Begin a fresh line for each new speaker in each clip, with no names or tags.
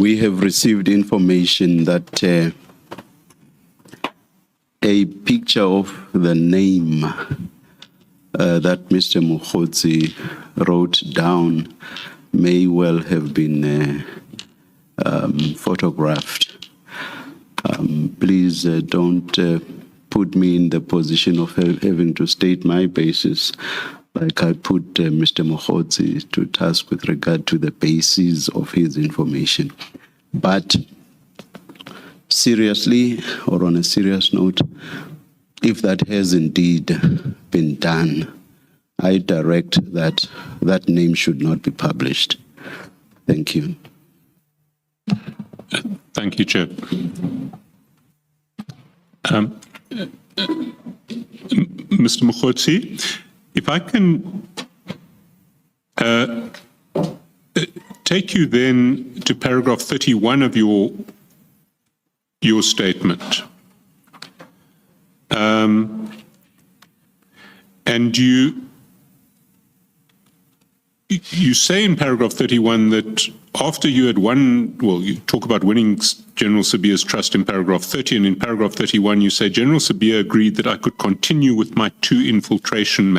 we have received information that a picture of the name that Mr. Mogotsi wrote down may well have been photographed. Please don't put me in the position of having to state my basis like I put Mr. Mogotsi to task with regard to the basis of his information. But seriously, or on a serious note, if that has indeed been done, I direct that that name should not be published. Thank you.
Thank you, Chair. Mr. Mogotsi, if I can take you then to paragraph 31 of your statement. And you say in paragraph 31 that after you had won, well, you talk about winning General Sibiya's trust in paragraph 30, and in paragraph 31 you say General Sibiya agreed that I could continue with my 2 infiltration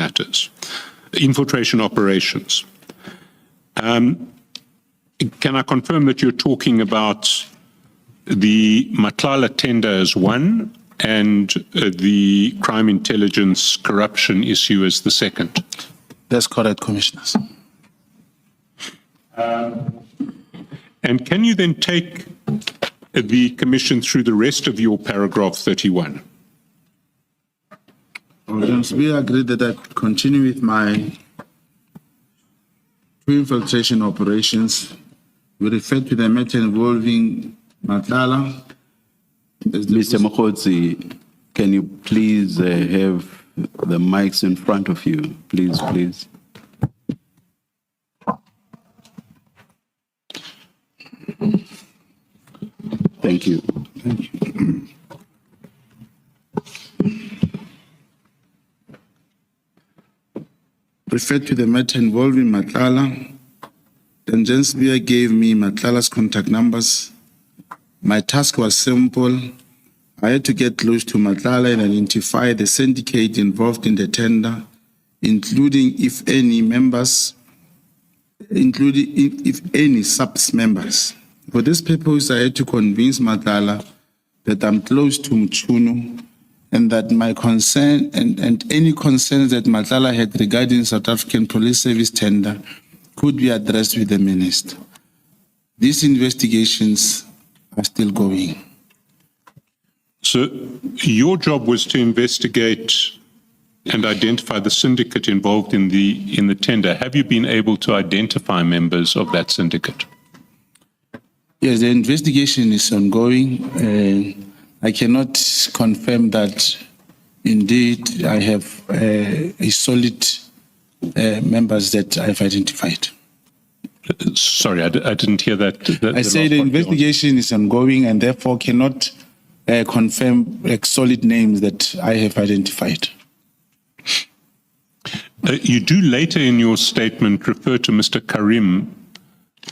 operations. Can I confirm that you're talking about the Matlala tender as one and the crime intelligence corruption issue as the second?
That's correct, Commissioners.
And can you then take the Commission through the rest of your paragraph 31?
We agreed that I could continue with my 2 infiltration operations. We referred to the matter involving Matlala.
Mr. Mogotsi, can you please have the mics in front of you, please, please? Thank you.
Thank you. Referred to the matter involving Matlala. Then General Sibiya gave me Matlala's contact numbers. My task was simple. I had to get close to Matlala and identify the syndicate involved in the tender, including if any subs members. For this purpose, I had to convince Matlala that I'm close to Mchunu and that my concern and any concerns that Matlala had regarding South African Police Service tender could be addressed with the Minister. These investigations are still going.
So your job was to investigate and identify the syndicate involved in the tender. Have you been able to identify members of that syndicate?
Yes, the investigation is ongoing. I cannot confirm that indeed I have a solid members that I've identified.
Sorry, I didn't hear that.
I say the investigation is ongoing and therefore cannot confirm solid names that I have identified.
You do later in your statement refer to Mr. Karim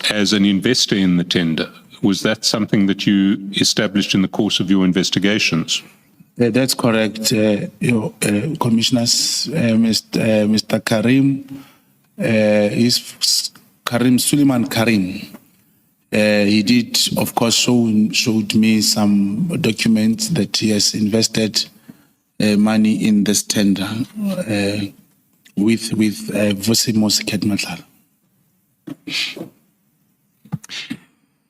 as an investor in the tender. Was that something that you established in the course of your investigations?
That's correct, Commissioners. Mr. Karim is Karim Suleiman Karim. He did, of course, showed me some documents that he has invested money in this tender with Vosimos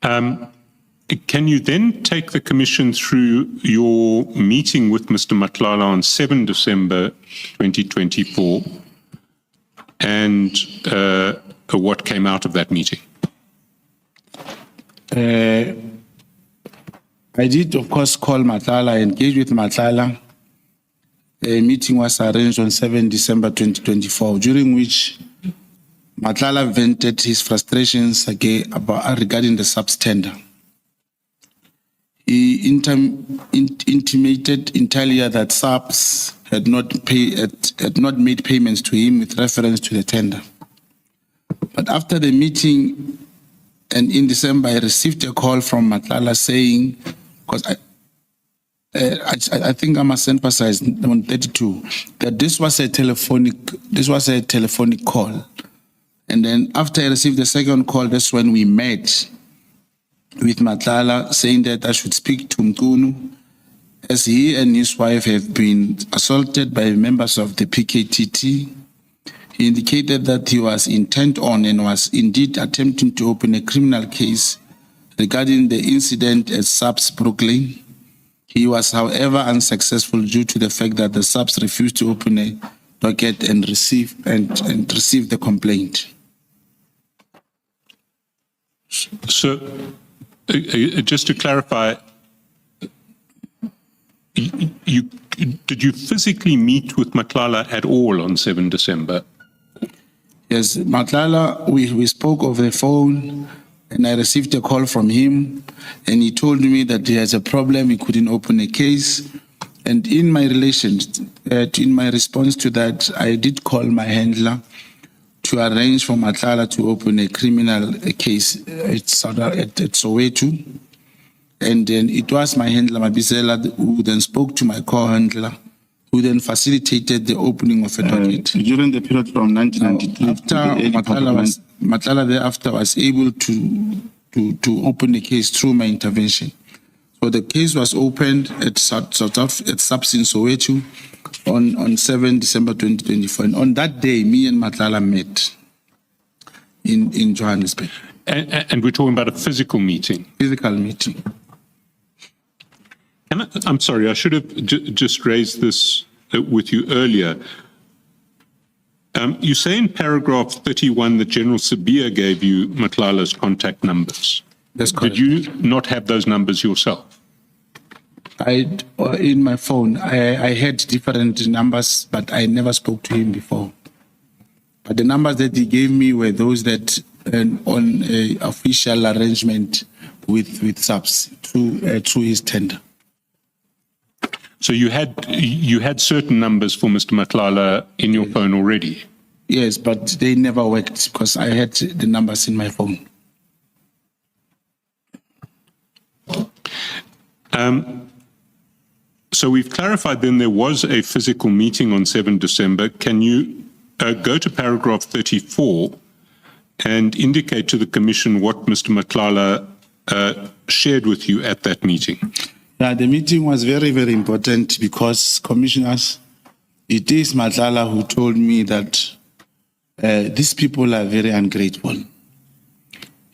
Matlala.
Can you then take the Commission through your meeting with Mr. Matlala on 7 December 2024 and what came out of that meeting?
I did, of course, call Matlala, engage with Matlala. A meeting was arranged on 7 December 2024, during which Matlala vented his frustrations regarding the subs-tender. He intimated entirely that subs had not made payments to him with reference to the tender. But after the meeting And in December, I received a call from Matlala saying, because I think I must emphasize on 32 that this was a telephonic call. And then after I received the second call, that's when we met with Matlala, saying that I should speak to Mkunu, as he and his wife have been assaulted by members of the PKTT. He indicated that he was intent on and was indeed attempting to open a criminal case regarding the incident at SAPS Brooklyn. He was, however, unsuccessful due to the fact that the SAPS refused to open a docket and receive the complaint.
So, just to clarify, did you physically meet with Matlala at all on 7 December?
Yes, Matlala, we spoke over the phone, and I received a call from him, and he told me that he has a problem, he couldn't open a case. And in my response to that, I did call my handler to arrange for Matlala to open a criminal case at Soweto. And then it was my handler, Bheki Cele, who then spoke to my co-handler, who then facilitated the opening of a docket.
During the period from 1993
after Matlala thereafter was able to open the case through my intervention. So the case was opened at SAPS in Soweto on 7 December 2024. And on that day, me and Matlala met in Johannesburg.
And we're talking about a physical meeting?
Physical meeting.
I'm sorry, I should have just raised this with you earlier. You say in paragraph 31 that General Sibiya gave you Matlala's contact numbers.
That's correct.
Did you not have those numbers yourself?
In my phone, I had different numbers, but I never spoke to him before. But the numbers that he gave me were those that on a official arrangement with SAPS through his tender.
So you had certain numbers for Mr. Matlala in your phone already?
Yes, but they never worked because I had the numbers in my phone.
So we've clarified then there was a physical meeting on 7 December. Can you go to paragraph 34 and indicate to the Commission what Mr. Matlala shared with you at that meeting?
Yeah, the meeting was very, very important because, Commissioners, it is Matlala who told me that these people are very ungrateful.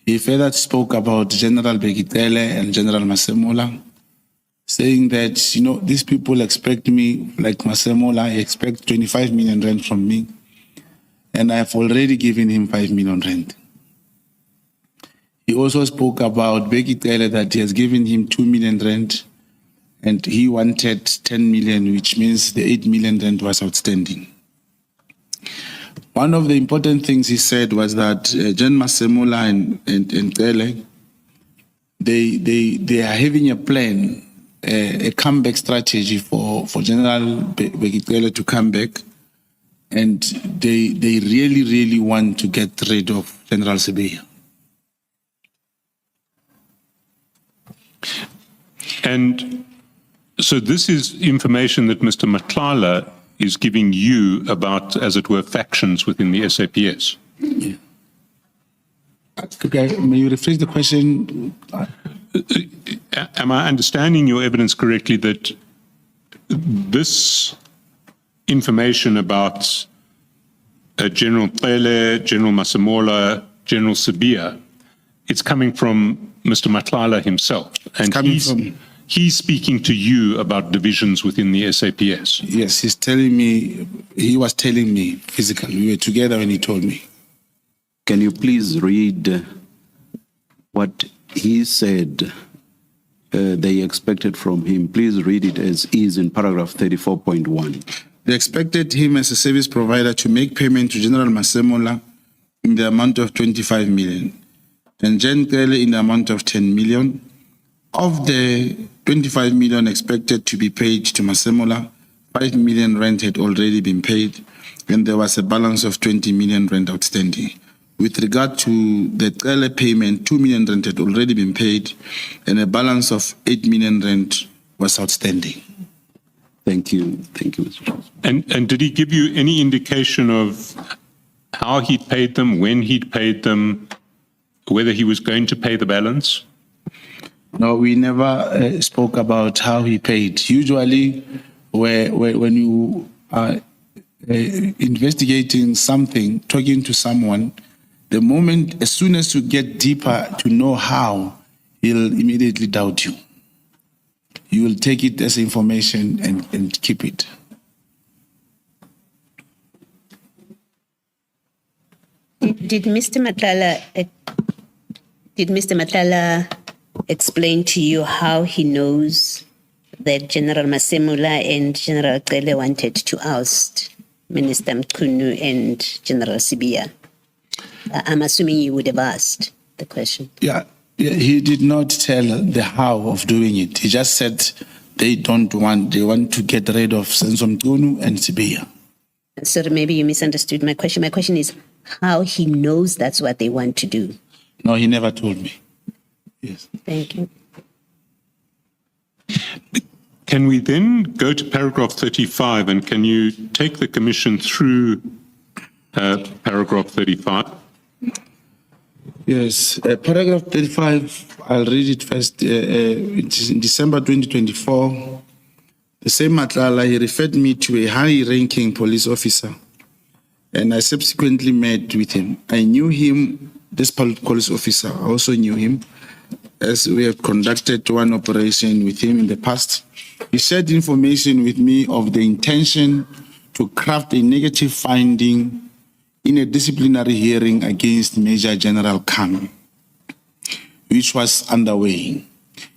He further spoke about General Bheki Cele and General Masemola, saying that, these people expect me, like Masemola, he expects 25 million rand from me, and I have already given him 5 million rand. He also spoke about Bheki Cele that he has given him 2 million rand, and he wanted 10 million, which means the 8 million rand was outstanding. One of the important things he said was that Gen Masemola and Cele, they are having a plan, a comeback strategy for General Bheki Cele to come back, and they really, really want to get rid of General Sibiya.
And so this is information that Mr. Matlala is giving you about, as it were, factions within the SAPS.
Yeah. Okay, may you rephrase the question?
Am I understanding your evidence correctly that this information about General Cele, General Masemola, General Sibiya, it's coming from Mr. Matlala himself, and he's speaking to you about divisions within the SAPS?
Yes, he was telling me physically. We were together when he told me.
Can you please read what he said they expected from him? Please read it as is in paragraph 34.1.
They expected him as a service provider to make payment to General Masemola in the amount of 25 million and Gen Cele in the amount of 10 million. Of the 25 million expected to be paid to Masemola, 5 million rand had already been paid, and there was a balance of 20 million rand outstanding. with regard to the Cele payment, 2 million rand had already been paid, and a balance of 8 million rand was outstanding.
Thank you. Thank you, Mr. Chairman.
And did he give you any indication of how he paid them, when he'd paid them, whether he was going to pay the balance?
No, we never spoke about how he paid. Usually, when you are investigating something, talking to someone, the moment, as soon as you get deeper to know how, he'll immediately doubt you. You will take it as information and keep it.
Did Mr. Matlala explain to you how he knows that General Masemola and General Cele wanted to oust Minister Mchunu and General Sibiya? I'm assuming you would have asked the question.
Yeah, he did not tell the how of doing it. He just said they want to get rid of Mchunu and Sibiya.
So maybe you misunderstood my question. My question is how he knows that's what they want to do.
No, he never told me. Yes.
Thank you.
Can we then go to paragraph 35, and can you take the commission through paragraph 35?
Yes, paragraph 35, I'll read it first. It is in December 2024. The same Matlala, he referred me to a high-ranking police officer, and I subsequently met with him. I knew him, this police officer, I also knew him, as we have conducted one operation with him in the past. He shared information with me of the intention to craft a negative finding in a disciplinary hearing against Major General Khan, which was underway.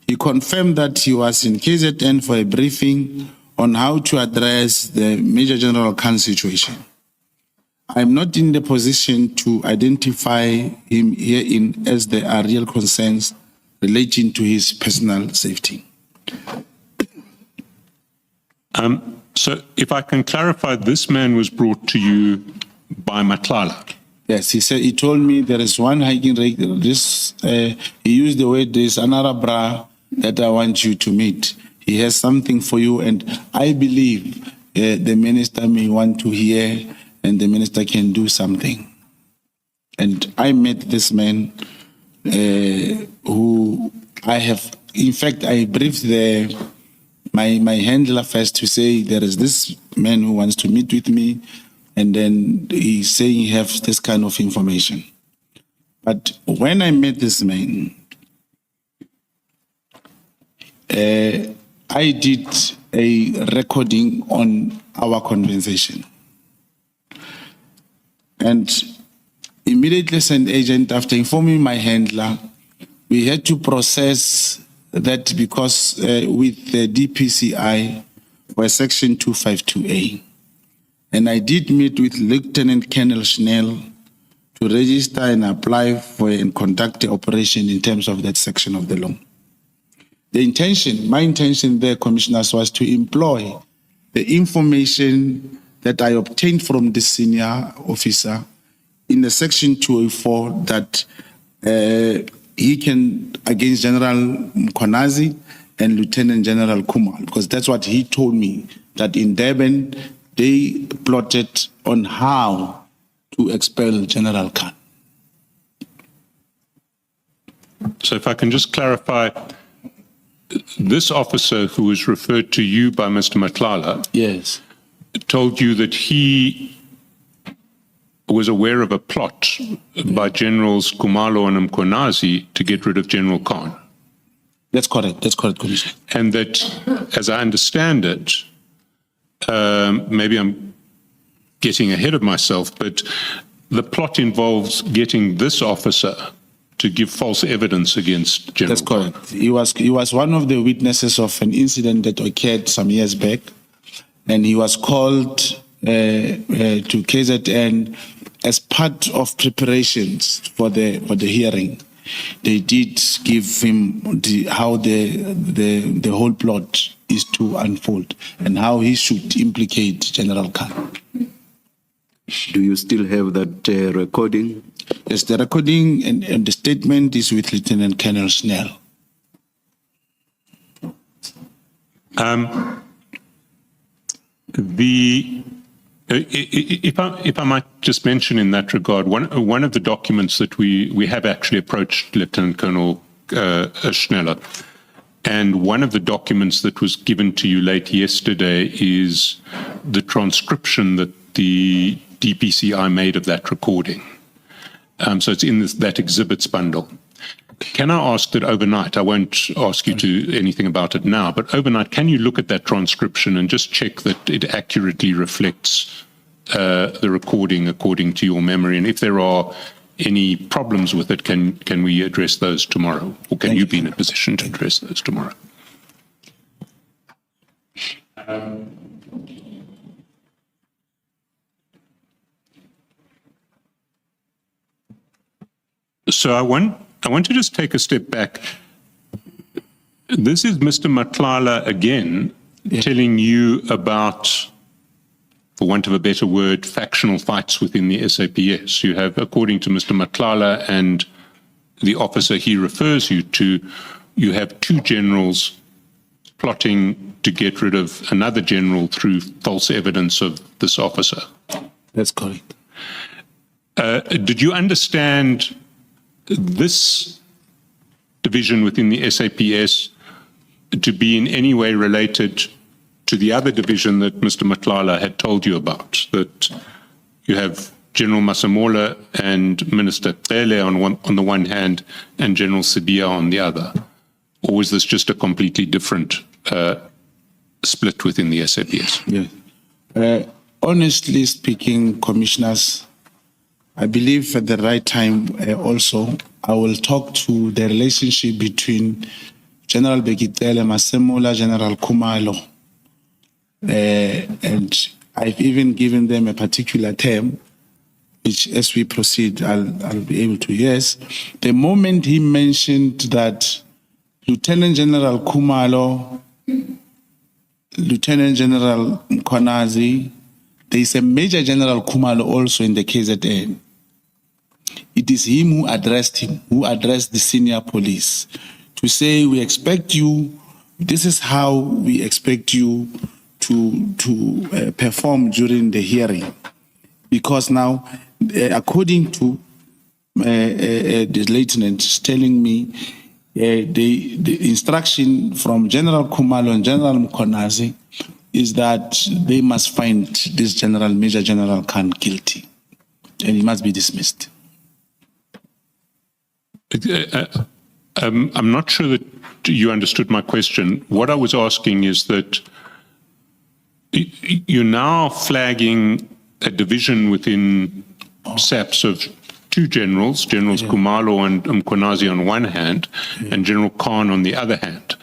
He confirmed that he was in KZN for a briefing on how to address the Major General Khan situation. I'm not in the position to identify him herein, as there are real concerns relating to his personal safety.
So if I can clarify, this man was brought to you by Matlala.
Yes, he told me there is one hiking rate. He used the word, there's another bra that I want you to meet. He has something for you, and I believe the minister may want to hear, and the minister can do something. And I met this man who I have, in fact, I briefed my handler first to say there is this man who wants to meet with me, and then he's saying he has this kind of information. But when I met this man, I did a recording on our conversation. And immediately sent agent, after informing my handler, we had to process that because with the DPCI for section 252A. And I did meet with Lieutenant Colonel Schnell to register and apply for and conduct the operation in terms of that section of the law. My intention there, Commissioners, was to employ the information that I obtained from the senior officer in the section 204 that he can, against General Mkonazi and Lieutenant General Kumar, because that's what he told me, that in Durban, they plotted on how to expel General Khan.
So if I can just clarify, this officer who was referred to you by Mr. Matlala,
Yes.
told you that he was aware of a plot by Generals Kumalo and Mkonazi to get rid of General Khan.
That's correct, Commissioner.
And that, as I understand it, maybe I'm getting ahead of myself, but the plot involves getting this officer to give false evidence against General
That's correct. He was one of the witnesses of an incident that occurred some years back, and he was called to KZN as part of preparations for the hearing. They did give him how the whole plot is to unfold and how he should implicate General Khan.
Do you still have that recording?
Yes, the recording and the statement is with Lieutenant Colonel Snell.
If I might just mention in that regard, one of the documents that we have actually approached Lieutenant Colonel Schneller, and one of the documents that was given to you late yesterday is the transcription that the DPCI made of that recording. So it's in that exhibits bundle. Can I ask that overnight, I won't ask you to anything about it now, but overnight, can you look at that transcription and just check that it accurately reflects the recording according to your memory? And if there are any problems with it, can we address those tomorrow? Or can you be in a position to address those tomorrow? So I want to just take a step back. This is Mr. Matlala again telling you about, for want of a better word, factional fights within the SAPS. You have, according to Mr. Matlala and the officer he refers you to, you have two generals plotting to get rid of another general through false evidence of this officer.
That's correct.
Did you understand this division within the SAPS to be in any way related to the other division that Mr. Matlala had told you about, that you have General Masemola and Minister Cele on the one hand and General Sibia on the other? Or was this just a completely different split within the SAPS?
Yeah. Honestly speaking, commissioners, I believe at the right time also, I will talk to the relationship between General Bheki Cele, Masemola, General Khumalo. And I've even given them a particular term, which as we proceed, I'll be able to, yes. The moment he mentioned that Lieutenant General Khumalo, Lieutenant General Mkhwanazi, there is a Major General Khumalo also in the KZN. It is him, who addressed the senior police to say, we expect you, this is how we expect you to perform during the hearing. Because now, according to the lieutenant telling me, the instruction from General Khumalo and General Mkhwanazi is that they must find this general, Major General Khan, guilty, and he must be dismissed.
I'm not sure that you understood my question. What I was asking is that you're now flagging a division within SAPS of two generals, Generals Khumalo and Mkhwanazi on one hand, and General Khan on the other hand.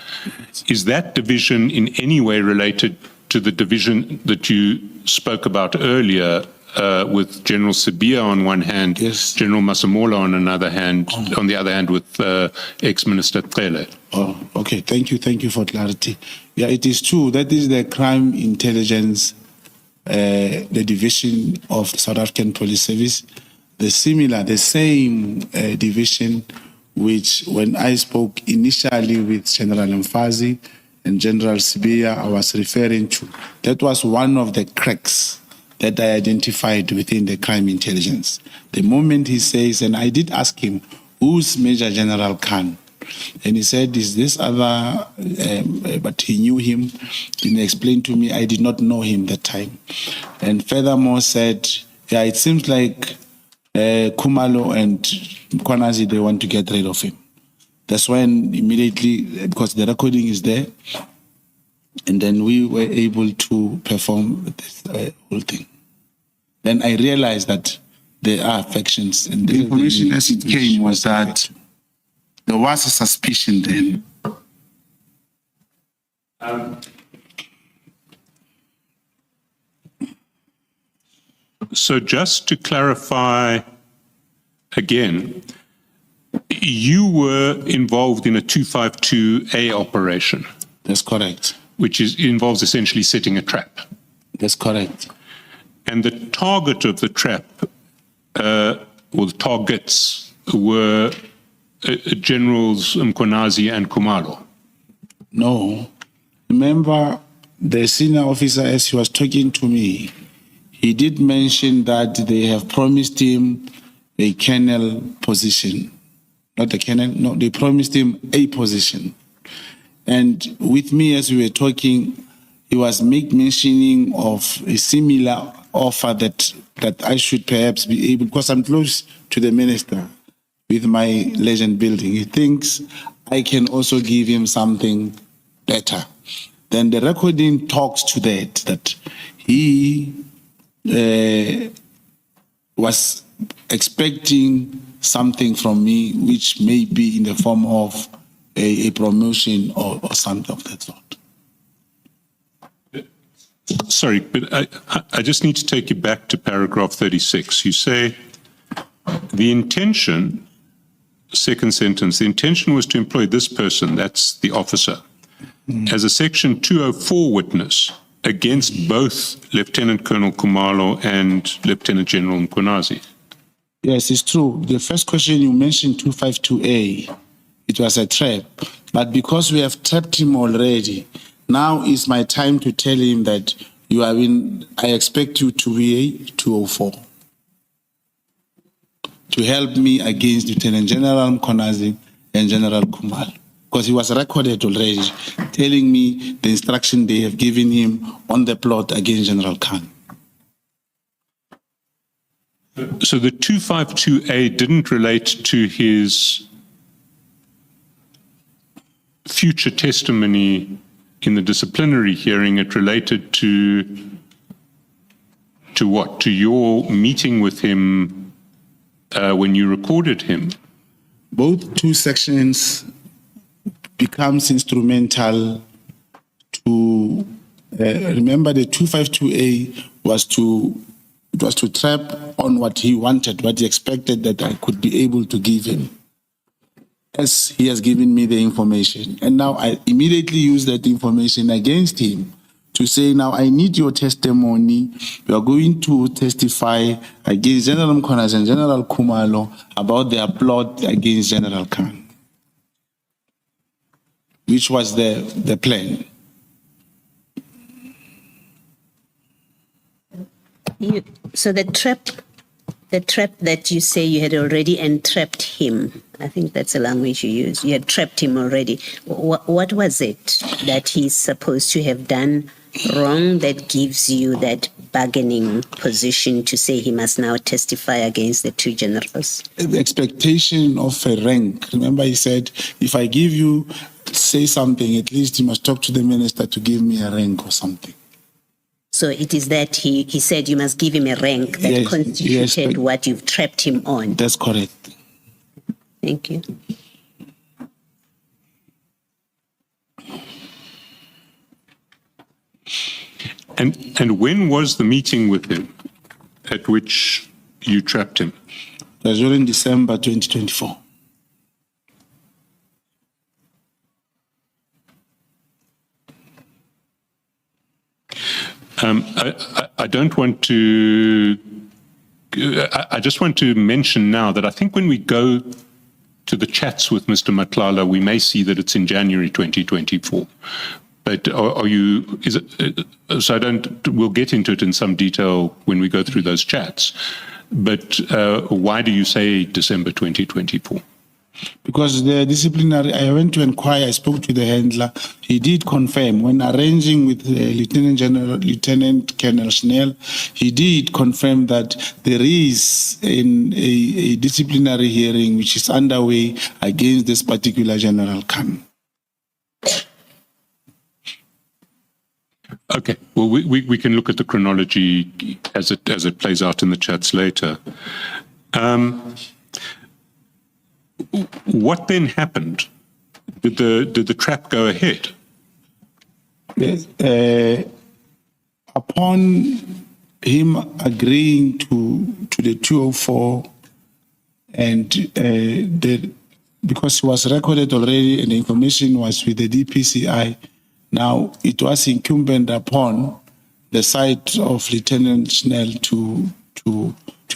Is that division in any way related to the division that you spoke about earlier, with General Sibia on one hand, General Masemola on another hand, on the other hand with ex-Minister Cele?
Oh, okay. Thank you for clarity. Yeah, it is true. That is the crime intelligence, the division of the South African Police Service, the same division which, when I spoke initially with General Mfazi and General Sibia, I was referring to. That was one of the cracks that I identified within the crime intelligence. The moment he says, and I did ask him, who's Major General Khan? And he said, is this other, but he knew him, didn't explain to me, I did not know him that time. And furthermore said, yeah, it seems like Khumalo and Mkhwanazi, they want to get rid of him. That's when immediately, because the recording is there, and then we were able to perform this whole thing. Then I realized that there are factions. And
the information as it came was that there was a suspicion then.
So just to clarify again, you were involved in a 252A operation.
That's correct.
Which involves essentially setting a trap.
That's correct.
And the target of the trap or the targets were Generals Mkonazi and Kumalo.
No. Remember, the senior officer, as he was talking to me, he did mention that they have promised him a colonel position. Not a colonel, no, they promised him a position. And with me, as we were talking, he was mentioning of a similar offer that I should perhaps be able, because I'm close to the minister with my legend building. He thinks I can also give him something better. Then the recording talks to that he was expecting something from me, which may be in the form of a promotion or something of that sort.
Sorry, but I just need to take you back to paragraph 36. You say the intention, second sentence, the intention was to employ this person, that's the officer, as a section 204 witness against both Lieutenant Colonel Kumalo and Lieutenant General Mkonazi.
Yes, it's true. The first question you mentioned, 252A, it was a trap. But because we have trapped him already, now is my time to tell him that I expect you to be a 204 to help me against Lieutenant General Mkonazi and General Kumalo. Because he was recorded already, telling me the instruction they have given him on the plot against General Khan.
So the 252A didn't relate to his future testimony in the disciplinary hearing. It related to what? To your meeting with him when you recorded him?
Both two sections becomes instrumental to remember the 252A was to trap on what he wanted, what he expected that I could be able to give him, as he has given me the information. And now I immediately use that information against him to say, now I need your testimony. You are going to testify against General Mkonazi and General Kumalo about their plot against General Khan, which was the plan.
So the trap that you say you had already entrapped him, I think that's the language you use. You had trapped him already. What was it that he's supposed to have done wrong that gives you that bargaining position to say he must now testify against the two generals?
The expectation of a rank. Remember, he said, if I give you, say something, at least you must talk to the minister to give me a rank or something.
So it is that he said you must give him a rank that constituted what you've trapped him on.
That's correct.
Thank you.
And when was the meeting with him at which you trapped him?
It was during December 2024.
I don't want to. I just want to mention now that I think when we go to the chats with Mr. Matlala, we may see that it's in January 2024. But are you? Is it? So I don't. We'll get into it in some detail when we go through those chats. But why do you say December 2024?
Because the disciplinary, I went to inquire, I spoke to the handler. He did confirm when arranging with Lieutenant Colonel Schnell, he did confirm that there is a disciplinary hearing which is underway against this particular General Khan.
Okay, well, we can look at the chronology as it plays out in the chats later. What then happened? Did the trap go ahead?
Upon him agreeing to the 204 and because it was recorded already and the information was with the DPCI, now it was incumbent upon the side of Lieutenant Schnell to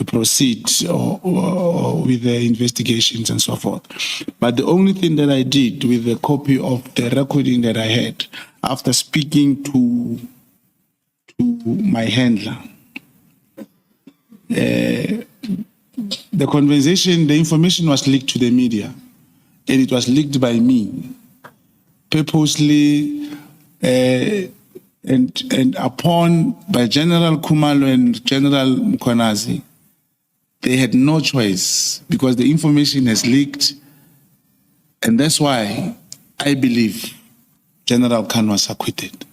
proceed or with the investigations and so forth. But the only thing that I did with the copy of the recording that I had after speaking to my handler, the conversation, the information was leaked to the media, and it was leaked by me purposely, and upon by General Kumalo and General Mkhwanazi. They had no choice because the information has leaked, and that's why I believe General Khan was acquitted.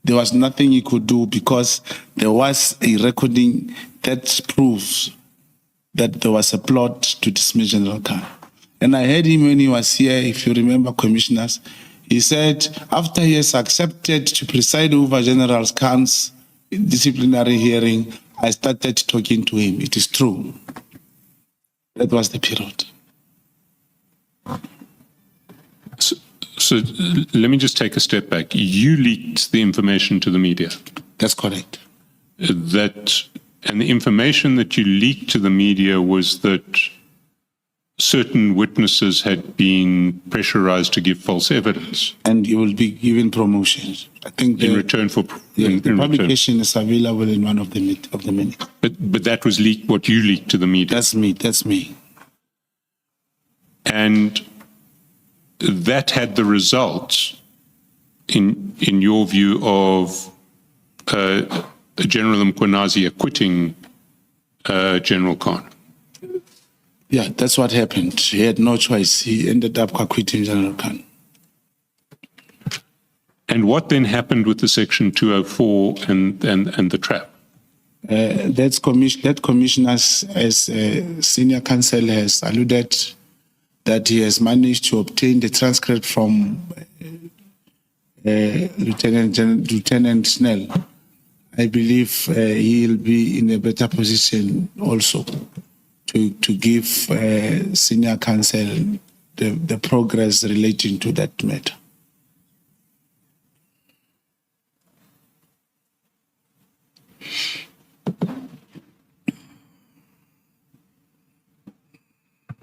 There was nothing he could do because there was a recording that proves that there was a plot to dismiss General Khan. And I heard him when he was here, if you remember, commissioners, he said after he has accepted to preside over General Khan's disciplinary hearing, I started talking to him. It is true. That was the period.
So let me just take a step back. You leaked the information to the media.
That's correct.
And the information that you leaked to the media was that certain witnesses had been pressurized to give false evidence.
And you will be given promotions. I think
in return for
the publication is available in one of the minutes.
But that was leaked. What you leaked to the media.
That's me. That's me.
And that had the result, in your view, of General Mkhwanazi acquitting General Khan.
Yeah, that's what happened. He had no choice. He ended up acquitting General Khan.
And what then happened with the Section 204 and the trap?
That commissioners, as senior counsel has alluded, that he has managed to obtain the transcript from Lieutenant Snell. I believe he'll be in a better position also to give senior counsel the progress relating to that matter.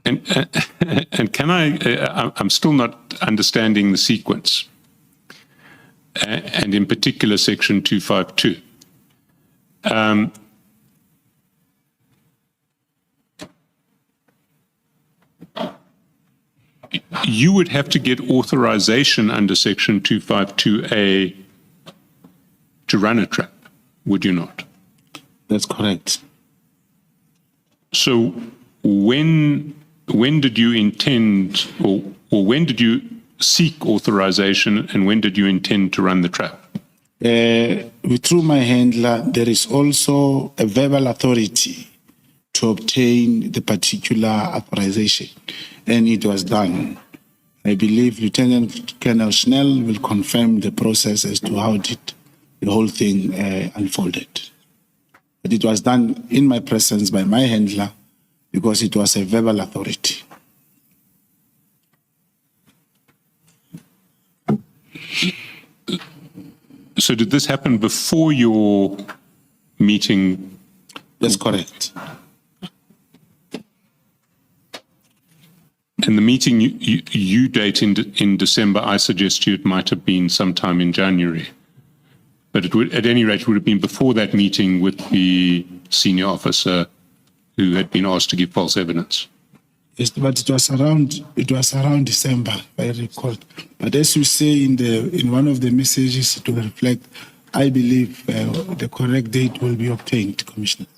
And can I'm still not understanding the sequence, and in particular Section 252. You would have to get authorization under Section 252A to run a trap, would you not?
That's correct.
So when did you intend, or when did you seek authorization, and when did you intend to run the trap?
Through my handler, there is also a verbal authority to obtain the particular authorization, and it was done. I believe Lieutenant Colonel Snell will confirm the process as to how did the whole thing unfolded. But it was done in my presence by my handler because it was a verbal authority.
So did this happen before your meeting?
That's correct.
And the meeting you date in December, I suggest to you it might have been sometime in January. But it would, at any rate, it would have been before that meeting with the senior officer who had been asked to give false evidence.
Yes, but it was around December, if I recall. But as you say in one of the messages to reflect, I believe the correct date will be obtained, Commissioner.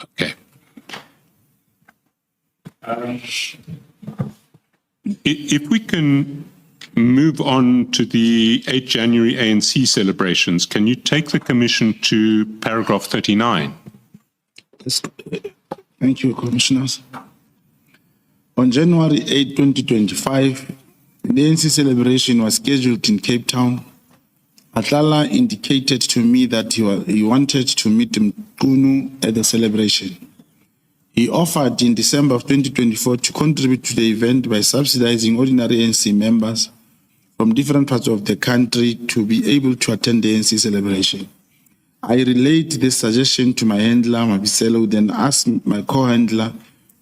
Okay. If we can move on to the 8 January ANC celebrations, can you take the Commission to paragraph 39?
Yes. Thank you, Commissioners. On January 8, 2025, the ANC celebration was scheduled in Cape Town. Matlala indicated to me that he wanted to meet Mkhunu at the celebration. He offered in December of 2024 to contribute to the event by subsidizing ordinary ANC members from different parts of the country to be able to attend the ANC celebration. I relate this suggestion to my handler, Bheki Cele, who then asked my co-handler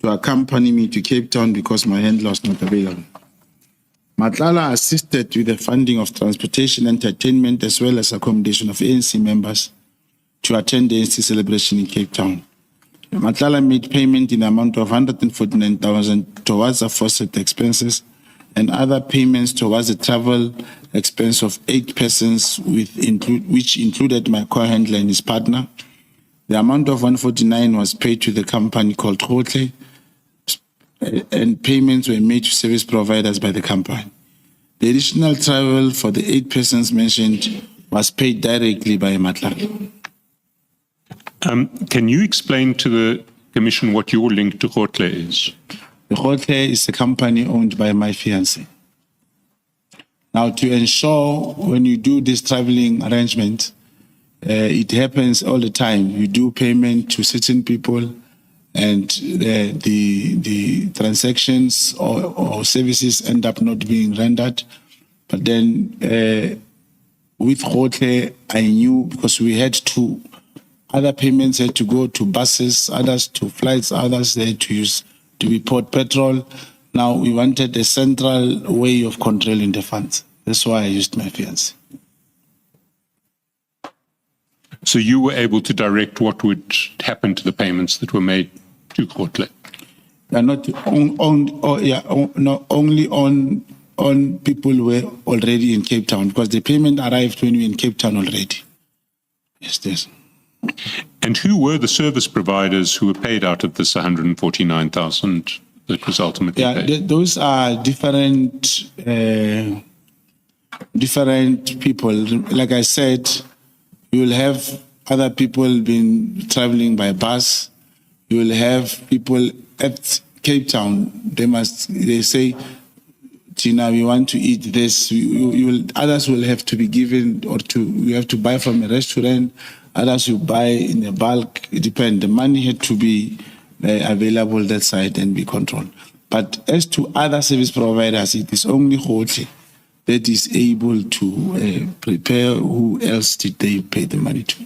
to accompany me to Cape Town because my handler was not available. Matlala assisted with the funding of transportation, entertainment, as well as accommodation of ANC members to attend the ANC celebration in Cape Town. Matlala made payment in the amount of 149,000 towards aforesaid expenses and other payments towards the travel expense of 8 persons, which included my co-handler and his partner. The amount of 149 was paid to the company called Cele, and payments were made to service providers by the company. The additional travel for the 8 persons mentioned was paid directly by Matlala.
Can you explain to the Commission what your link to Cele is?
The Cele is a company owned by my fiancé. Now, to ensure when you do this traveling arrangement, it happens all the time. You do payment to certain people, and the transactions or services end up not being rendered. But then with Cele, I knew because we had to. Other payments had to go to buses, others to flights, others they had to report petrol. Now we wanted a central way of controlling the funds. That's why I used my fiancé.
So you were able to direct what would happen to the payments that were made to Cele?
Not only on people who were already in Cape Town, because the payment arrived when we were in Cape Town already. Yes.
And who were the service providers who were paid out of this 149,000 that was ultimately paid?
Those are different people. Like I said, you will have other people been traveling by bus. You will have people at Cape Town. They say, Tina, we want to eat this. Others will have to be given, or you have to buy from a restaurant. Others you buy in a bulk. It depends. The money had to be available that side and be controlled. But as to other service providers, it is only Cele that is able to prepare who else did they pay the money to.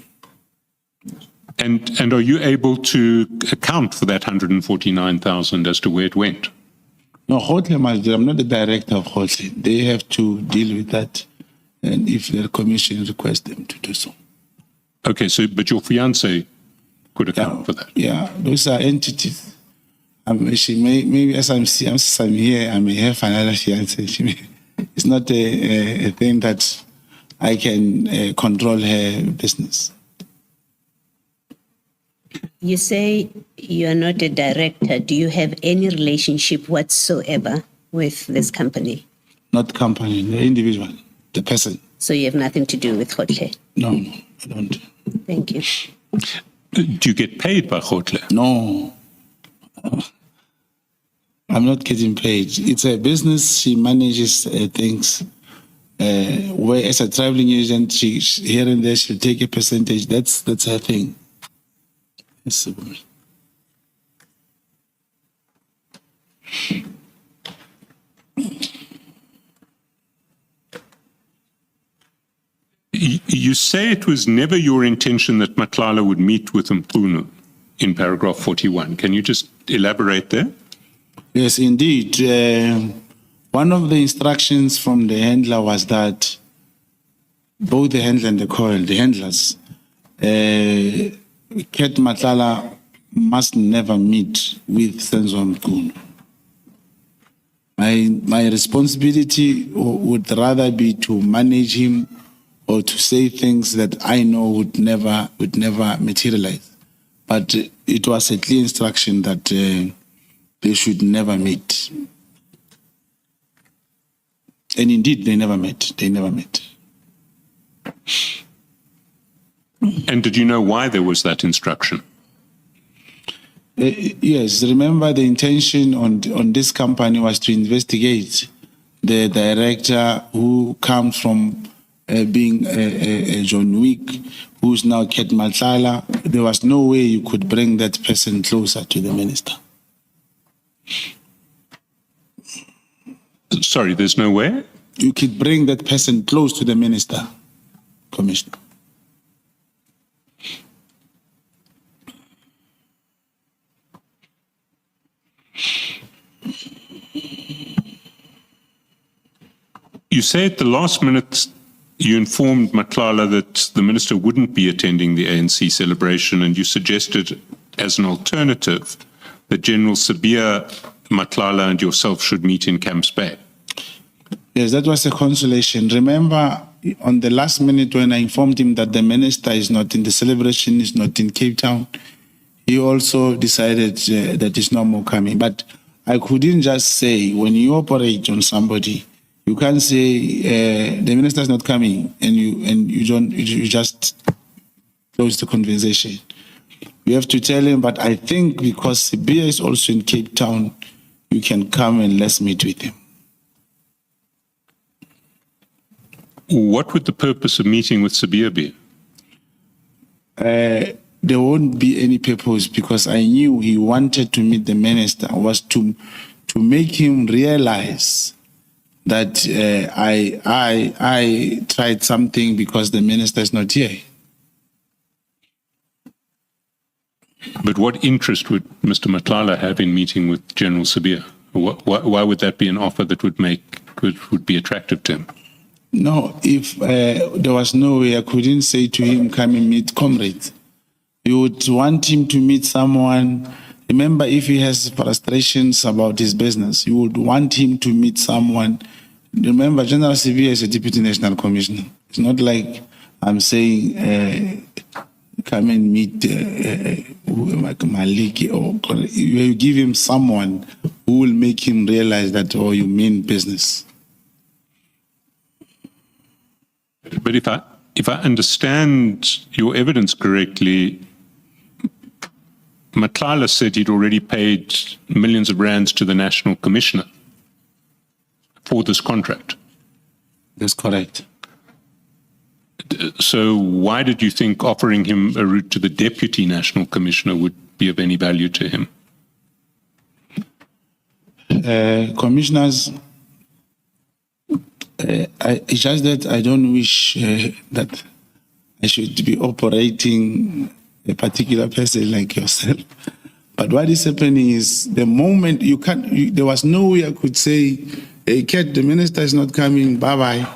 And are you able to account for that 149,000 as to where it went?
No, Cele must do. I'm not the director of Cele. They have to deal with that, and if their commission requests them to do so.
Okay, but your fiancé could account for that?
Yeah, those are entities. Maybe as I'm here, I may have another fiancé. It's not a thing that I can control her business.
You say you are not a director. Do you have any relationship whatsoever with this company?
Not company, the individual, the person.
So you have nothing to do with Cele?
No, I don't.
Thank you.
Do you get paid by Cele?
No. I'm not getting paid. It's a business. She manages things. Where as a traveling agent, she here and there she'll take a percentage. That's her thing. Yes.
You say it was never your intention that Matlala would meet with Mqunu in paragraph 41. Can you just elaborate there?
Yes, indeed. One of the instructions from the handler was that both the handler and the handlers, Ket Matlala must never meet with Senzo Mqunu. My responsibility would rather be to manage him or to say things that I know would never materialize. But it was a clear instruction that they should never meet. And indeed, they never met.
And did you know why there was that instruction?
Yes, remember the intention on this company was to investigate the director who comes from being a John Wick, who's now Ket Matlala. There was no way you could bring that person closer to the minister.
Sorry, there's no way?
You could bring that person close to the minister, Commissioner.
You say at the last minute you informed Matlala that the minister wouldn't be attending the ANC celebration, and you suggested as an alternative that General Sabia, Matlala and yourself should meet in Camps Bay.
Yes, that was a consolation. Remember, on the last minute when I informed him that the minister is not in the celebration, is not in Cape Town, he also decided that he's no more coming. But I couldn't just say, when you operate on somebody, you can't say the minister is not coming and you just close the conversation. You have to tell him, but I think because Sabia is also in Cape Town, you can come and let's meet with him.
What would the purpose of meeting with Sabia be?
There won't be any purpose because I knew he wanted to meet the minister, was to make him realize that I tried something because the minister is not here.
But what interest would Mr. Matlala have in meeting with General Sabia? Why would that be an offer that would be attractive to him?
No, if there was no way, I couldn't say to him, come and meet comrades. You would want him to meet someone. Remember, if he has frustrations about his business, you would want him to meet someone. Remember, General Sabia is a Deputy National Commissioner. It's not like I'm saying, come and meet Maliki, or you give him someone who will make him realize that, oh, you mean business.
But if I understand your evidence correctly, Matlala said he'd already paid millions of rands to the National Commissioner for this contract.
That's correct.
So why did you think offering him a route to the Deputy National Commissioner would be of any value to him?
Commissioners, it's just that I don't wish that I should be operating a particular person like yourself. But what is happening is the moment you can't, there was no way I could say, hey, Kat, the minister is not coming, bye-bye.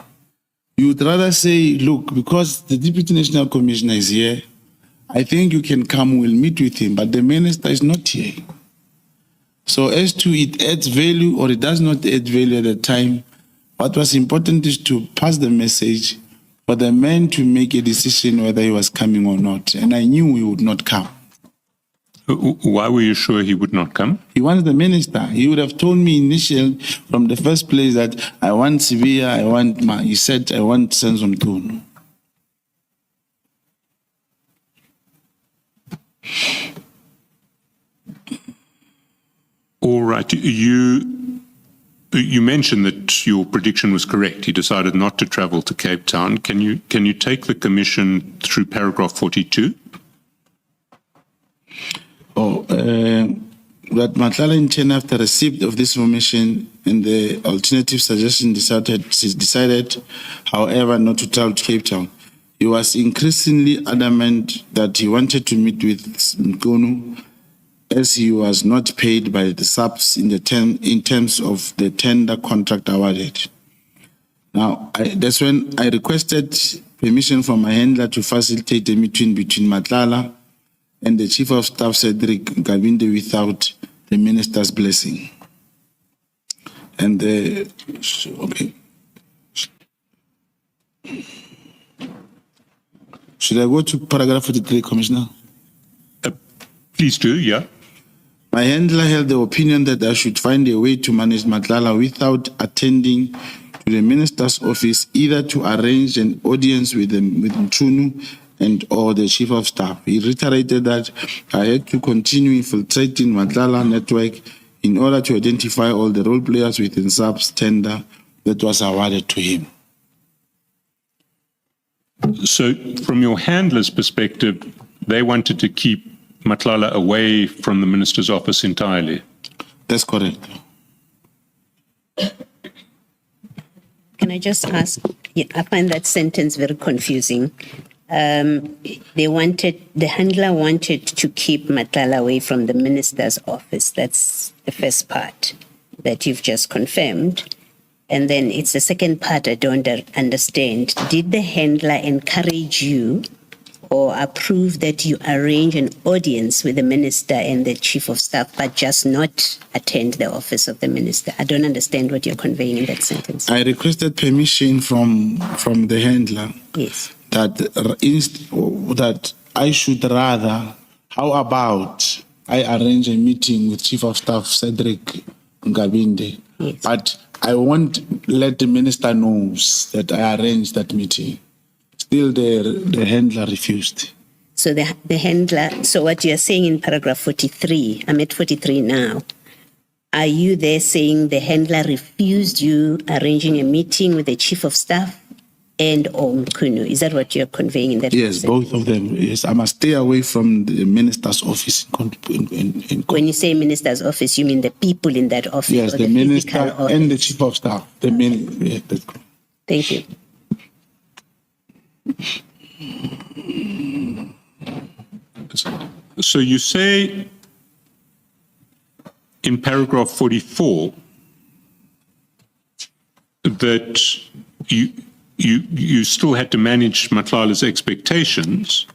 You would rather say, look, because the Deputy National Commissioner is here, I think you can come, we'll meet with him, but the minister is not here. So as to it adds value or it does not add value at the time, what was important is to pass the message for the man to make a decision whether he was coming or not. And I knew he would not come.
Why were you sure he would not come?
He wants the minister. He would have told me initially from the first place that I want Sabia, he said, I want Senzomtunu.
All right. You mentioned that your prediction was correct. He decided not to travel to Cape Town. Can you take the commission through paragraph 42?
That Matlala in China, after receipt of this information and the alternative suggestion decided, however, not to travel to Cape Town. He was increasingly adamant that he wanted to meet with Nkunu as he was not paid by the subs in terms of the tender contract awarded. Now, that's when I requested permission from my handler to facilitate a meeting between Matlala and the Chief of Staff, Cedric Gabinde, without the minister's blessing. And okay. Should I go to paragraph 43, Commissioner?
Please do, yeah.
My handler held the opinion that I should find a way to manage Matlala without attending to the minister's office, either to arrange an audience with Mchunu and or the Chief of Staff. He reiterated that I had to continue infiltrating Matlala network in order to identify all the role players within SAP's tender that was awarded to him.
So from your handler's perspective, they wanted to keep Matlala away from the minister's office entirely?
That's correct.
Can I just ask, I find that sentence very confusing. the handler wanted to keep Matlala away from the minister's office. That's the first part that you've just confirmed. And then it's the second part I don't understand. Did the handler encourage you or approve that you arrange an audience with the minister and the chief of staff, but just not attend the office of the minister? I don't understand what you're conveying in that sentence.
I requested permission from the handler.
Yes.
That I should rather, how about I arrange a meeting with Chief of Staff Cedric Ngabinde,
Yes.
but I won't let the minister knows that I arranged that meeting. Still, the handler refused.
So the handler, so what you're saying in paragraph 43, I'm at 43 now. Are you there saying the handler refused you arranging a meeting with the chief of staff and Mkhunu? Is that what you're conveying in that?
Yes, both of them. Yes, I must stay away from the minister's office.
When you say minister's office, you mean the people in that office?
Yes,
or
the minister
physical office?
and the chief of staff. The yeah, that's correct.
Thank you.
So you say in paragraph 44 that you still had to manage Matlala's expectations.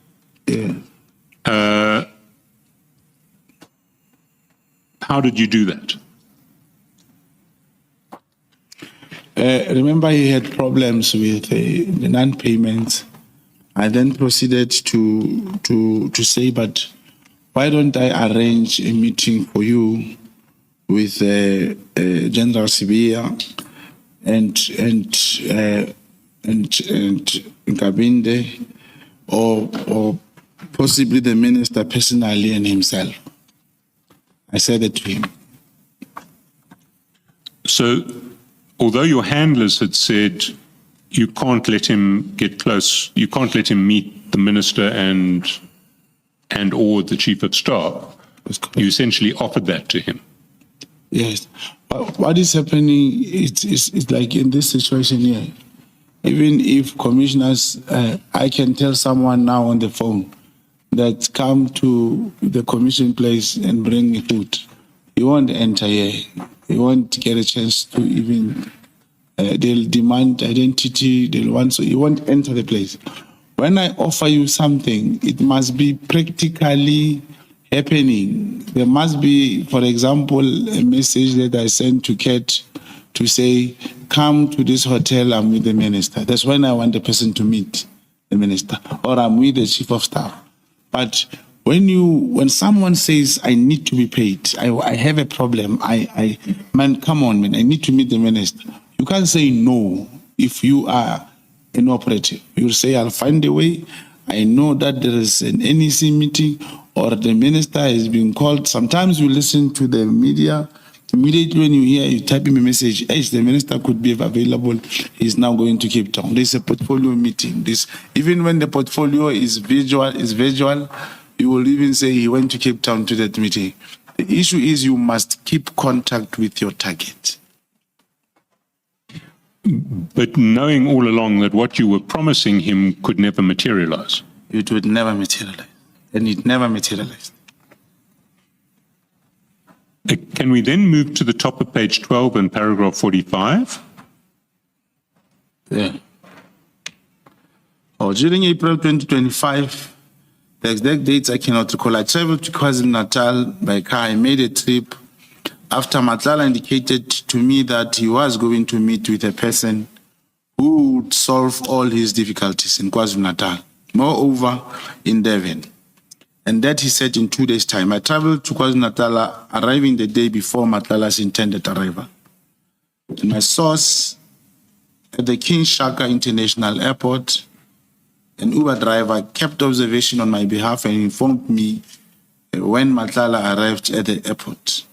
Yeah.
How did you do that?
Remember, he had problems with the non-payments. I then proceeded to say, but why don't I arrange a meeting for you with General Sibia and Nkabinde, or possibly the minister personally and himself. I said it to him.
So, although your handlers had said you can't let him get close, you can't let him meet the minister and or the chief of staff, you essentially offered that to him.
Yes. What is happening is like in this situation here, even if commissioners, I can tell someone now on the phone that come to the commission place and bring me food. He won't enter here. He won't get a chance to even, they'll demand identity, they'll want, so he won't enter the place. When I offer you something, it must be practically happening. There must be, for example, a message that I send to Kate to say, come to this hotel, I'm with the minister. That's when I want the person to meet the minister, or I'm with the chief of staff. But when someone says, I need to be paid, I have a problem, man, come on, man, I need to meet the minister. You can't say no if you are an operative. You say, I'll find a way. I know that there is an NEC meeting or the minister is being called. Sometimes you listen to the media. Immediately when you hear, you type him a message, hey, the minister could be available. He's now going to Cape Town. There's a portfolio meeting. Even when the portfolio is visual, you will even say he went to Cape Town to that meeting. The issue is you must keep contact with your target.
But knowing all along that what you were promising him could never materialize.
It would never materialize. And it never materialized.
Can we then move to the top of page 12 and paragraph 45?
Yeah. During April 2025, the exact dates I cannot recall. I traveled to KwaZulu-Natal by car. I made a trip after Matlala indicated to me that he was going to meet with a person who would solve all his difficulties in KwaZulu-Natal, moreover in Devon. And that he said in 2 days' time. I traveled to KwaZulu-Natal, arriving the day before Matlala's intended arrival. And my source at the King Shaka International Airport, an Uber driver kept observation on my behalf and informed me when Matlala arrived at the airport.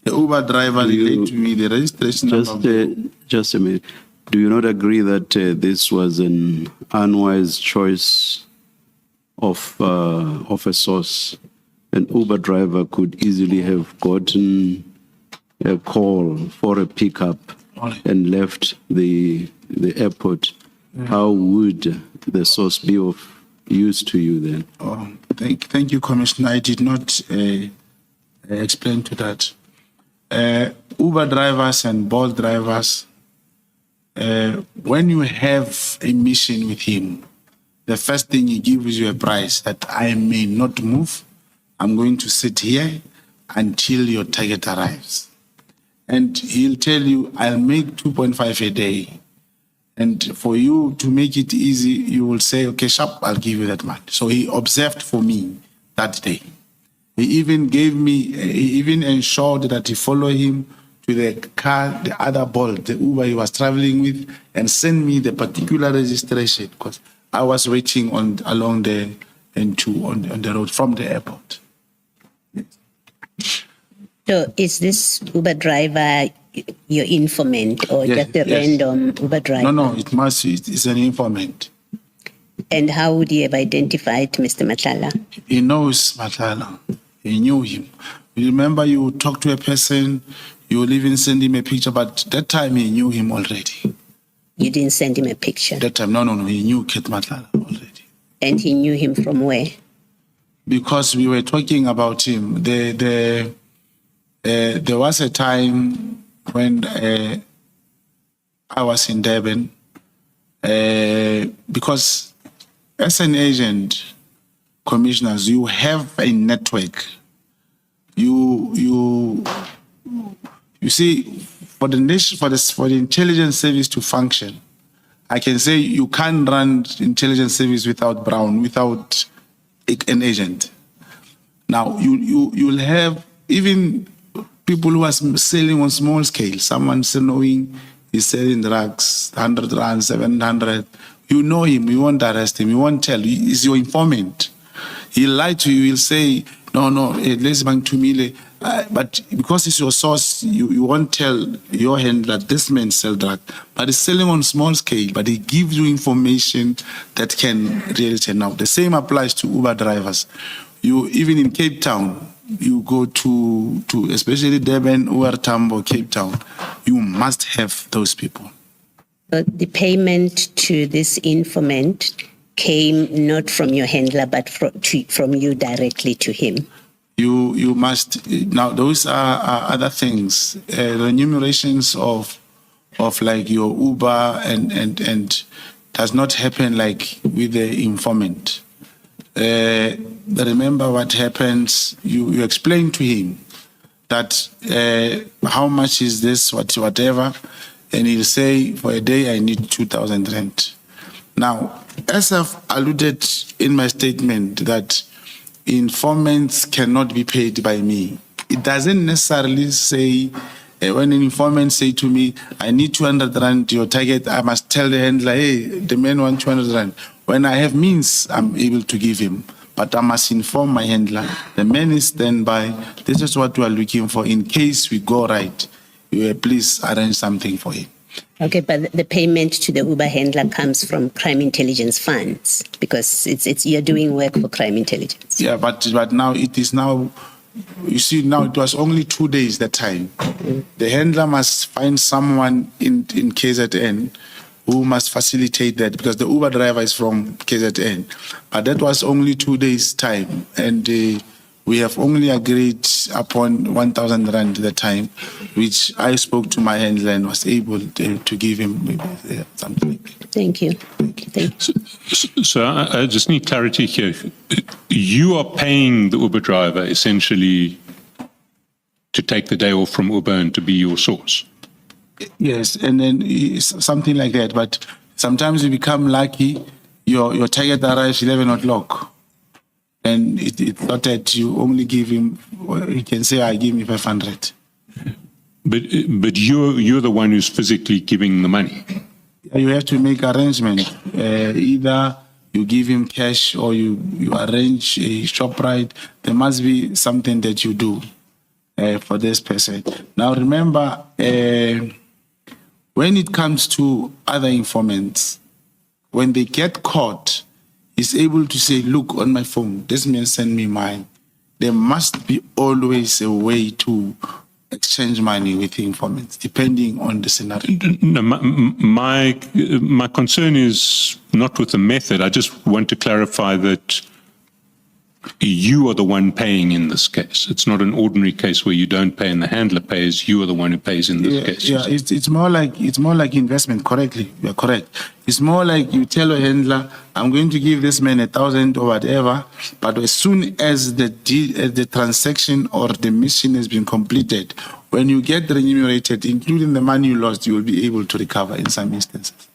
The Uber driver relayed to me the registration number.
Just a minute. Do you not agree that this was an unwise choice of a source? An Uber driver could easily have gotten a call for a pickup and left the airport. How would the source be of used to you then.
Oh, thank you, Commissioner. I did not explain to that. Uber drivers and Bolt drivers, when you have a mission with him, the first thing he gives you a price that I may not move. I'm going to sit here until your target arrives. And he'll tell you, I'll make 2.5 a day. And for you to make it easy, you will say, okay, sharp, I'll give you that much. So he observed for me that day. He even he even ensured that he followed him to the car, the other Bolt, the Uber he was traveling with, and sent me the particular registration because I was waiting along the on the road from the airport.
So is this Uber driver your informant or
Yes,
just a
yes.
random Uber driver?
No, it's an informant.
And how would you have identified Mr. Matlala?
He knows Matlala. He knew him. You remember you talk to a person, you will even send him a picture, but that time he knew him already.
You didn't send him a picture.
That time, no, he knew Kate Matlala already.
And he knew him from where?
Because we were talking about him. There was a time when I was in Durban, because as an agent, commissioners, you have a network. You see, for the nation, for the intelligence service to function, I can say you can't run intelligence service without without an agent. Now you'll have even people who are selling on small scale. Someone knowing he's selling drugs, 100 rand, 700. You know him. You won't arrest him. You won't tell. He's your informant. He'll lie to you. He'll say, no, let's bank 2 million. But because it's your source, you won't tell your handler this man sell drug. But he's selling on small scale. But he gives you information that can really turn out. The same applies to Uber drivers. You even in Cape Town, you go to especially Durban, Tambo, Cape Town, you must have those people.
The payment to this informant came not from your handler, but from you directly to him.
You must now. Those are other things. Remunerations of like your Uber and does not happen like with the informant. Remember what happens. You explain to him that how much is this, whatever, and he'll say for a day I need 2,000 rand. Now, as I've alluded in my statement that informants cannot be paid by me, it doesn't necessarily say when an informant say to me, I need 200 rand, your target, I must tell the handler, hey, the man wants 200 rand. When I have means, I'm able to give him. But I must inform my handler, the man is standby, this is what we are looking for. In case we go right, please arrange something for him.
Okay, but the payment to the Uber handler comes from crime intelligence funds because it's you're doing work for crime intelligence.
Yeah, but now it is now, you see, now it was only 2 days that time. Mm-hmm. The handler must find someone in KZN who must facilitate that because the Uber driver is from KZN. But that was only 2 days time. And we have only agreed upon 1,000 rand at the time, which I spoke to my handler and was able to give him maybe something.
Thank you. Thank you.
So I just need clarity here. You are paying the Uber driver essentially to take the day off from Uber and to be your source.
Yes, and then something like that. But sometimes you become lucky, your target arrives 11 o'clock. And it's not that you only give him, he can say, I give me 500.
But you're the one who's physically giving the money.
You have to make arrangements. Either you give him cash or you arrange a shop ride. There must be something that you do for this person. Now remember, when it comes to other informants, when they get caught, is able to say, look, on my phone, this man sent me mine. There must be always a way to exchange money with informants, depending on the scenario.
No, my concern is not with the method. I just want to clarify that you are the one paying in this case. It's not an ordinary case where you don't pay and the handler pays. You are the one who pays in this case.
Yeah, it's more like investment. Correctly, you're correct. It's more like you tell a handler, "I'm going to give this man 1,000 or whatever," but as soon as the transaction or the mission has been completed, when you get remunerated, including the money you lost, you will be able to recover in some instances.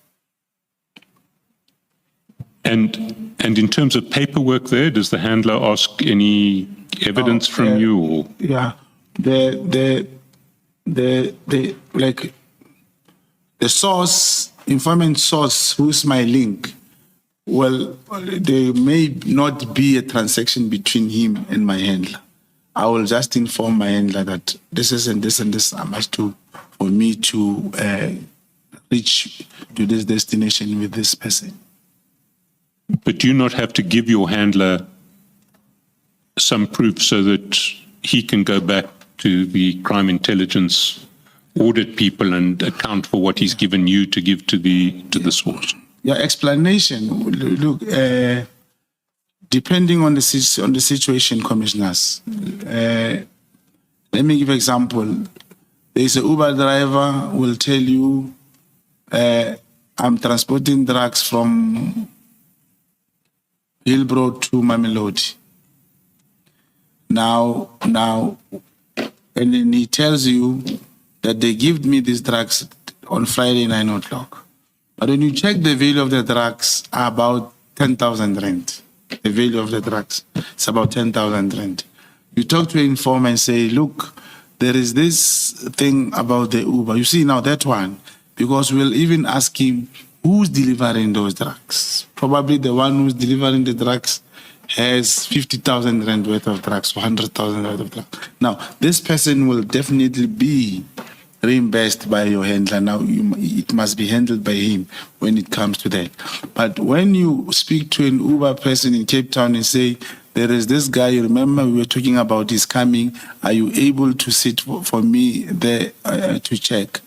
And in terms of paperwork there, does the handler ask any evidence from you? Or?
Yeah, the source, informant source, who's my link, well, there may not be a transaction between him and my handler. I will just inform my handler that this is and this and this I must do for me to reach to this destination with this person.
But do you not have to give your handler some proof so that he can go back to the crime intelligence audit people and account for what he's given you to give to the source?
Your explanation, look, depending on the situation, commissioners. Let me give an example. There is a Uber driver will tell you, I'm transporting drugs from Hillbrow to Mamelodi. Now, and then he tells you that they give me these drugs on Friday 9 o'clock. But when you check the value of the drugs, about 10,000 rand. The value of the drugs is about 10,000 rand. You talk to an informer and say, look, there is this thing about the Uber. You see now that one, because we'll even ask him, who's delivering those drugs? Probably the one who's delivering the drugs has 50,000 rand worth of drugs, 100,000 worth of drugs. Now, this person will definitely be reimbursed by your handler. Now, it must be handled by him when it comes to that. But when you speak to an Uber person in Cape Town and say, there is this guy, you remember we were talking about his coming, are you able to sit for me there to check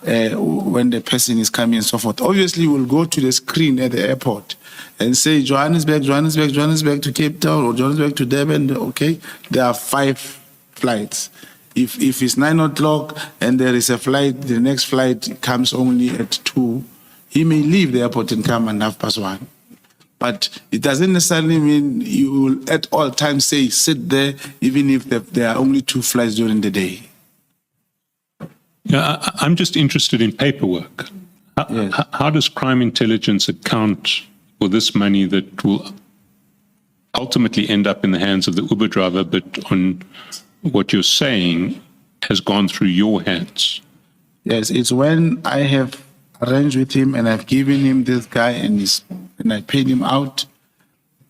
when the person is coming and so forth? Obviously, we'll go to the screen at the airport and say Johannesburg to Cape Town or Johannesburg to Durban. Okay, there are 5 flights. If it's 9 o'clock and there is a flight, the next flight comes only at 2, he may leave the airport and come at 1:30. But it doesn't necessarily mean you will at all times say sit there, even if there are only 2 flights during the day.
Yeah, I'm just interested in paperwork.
Yes.
How does crime intelligence account for this money that will ultimately end up in the hands of the Uber driver, but on what you're saying has gone through your hands?
Yes, it's when I have arranged with him and I've given him this guy and I paid him out.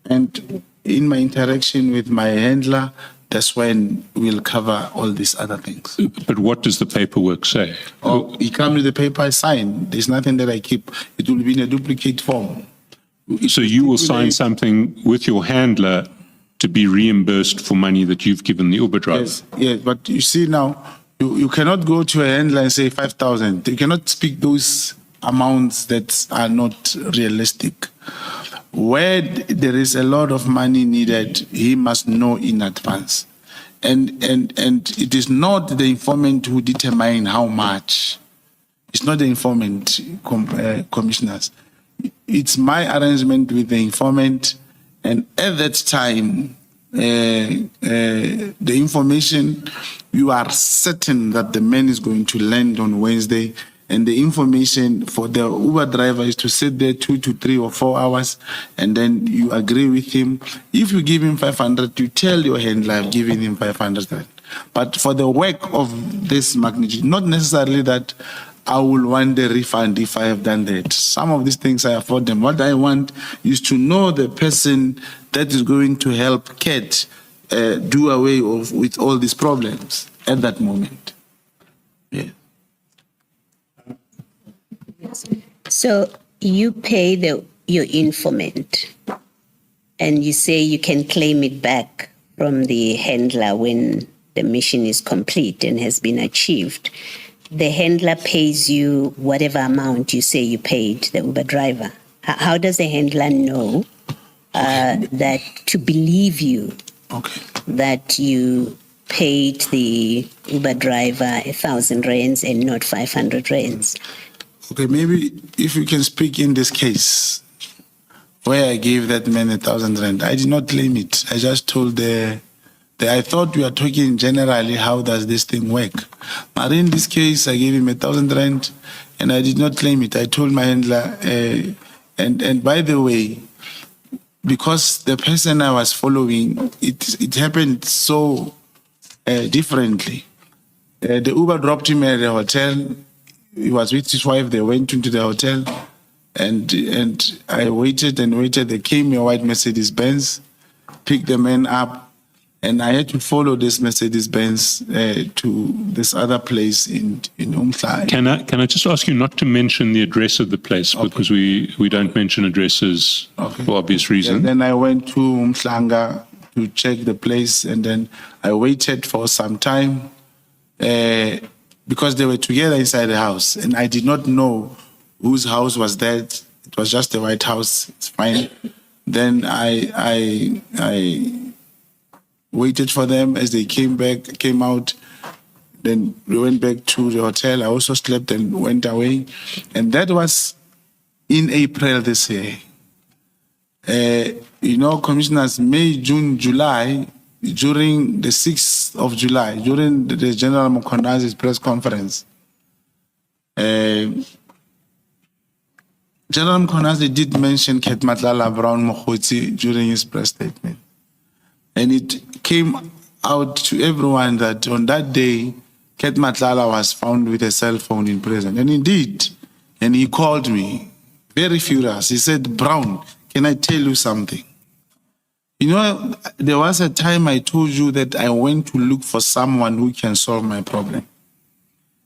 And in my interaction with my handler, that's when we'll cover all these other things.
But what does the paperwork say?
Oh, he comes with the paper I sign. There's nothing that I keep. It will be in a duplicate form.
So you will sign something with your handler to be reimbursed for money that you've given the Uber driver?
Yes, but you see now, you cannot go to a handler and say 5,000. You cannot speak those amounts that are not realistic. Where there is a lot of money needed, he must know in advance. And it is not the informant who determines how much. It's not the informant, commissioners. It's my arrangement with the informant. And at that time, the information, you are certain that the man is going to land on Wednesday. And the information for the Uber driver is to sit there 2 to 3 or 4 hours, and then you agree with him. If you give him 500, you tell your handler, I've given him 500. But for the work of this magnitude, not necessarily that I will want the refund if I have done that. Some of these things I afford them. What I want is to know the person that is going to help Kat do away with all these problems at that moment. Yeah.
So you pay your informant and you say you can claim it back from the handler when the mission is complete and has been achieved. The handler pays you whatever amount you say you paid the Uber driver. How does the handler know that to believe you
Okay.
that you paid the Uber driver 1,000 rands and not 500 rands?
Okay, maybe if you can speak in this case, where I gave that man 1,000 rand, I did not claim it. I just told I thought we are talking generally, how does this thing work? But in this case, I gave him 1,000 rand and I did not claim it. I told my handler, and by the way, because the person I was following, it happened so differently. The Uber dropped him at the hotel. He was with his wife. They went into the hotel, and I waited and waited. They came in a white Mercedes Benz, picked the man up, and I had to follow this Mercedes Benz to this other place in Umhlanga.
Can I just ask you not to mention the address of the place, because we don't mention addresses for obvious reasons.
And then I went to Umhlanga to check the place, and then I waited for some time because they were together inside the house, and I did not know whose house was that. It was just the White House. It's fine. Then I waited for them as they came out. Then we went back to the hotel. I also slept and went away. And that was in April this year. Commissioners, May, June, July, during the 6th of July, during the General Mokhonazi's press conference, General Mokhonazi did mention Ket Matlala Brown Mogotsi during his press statement. And it came out to everyone that on that day, Ket Matlala was found with a cell phone in prison. And indeed, and he called me, very furious. He said, "Brown, can I tell you something? There was a time I told you that I went to look for someone who can solve my problem."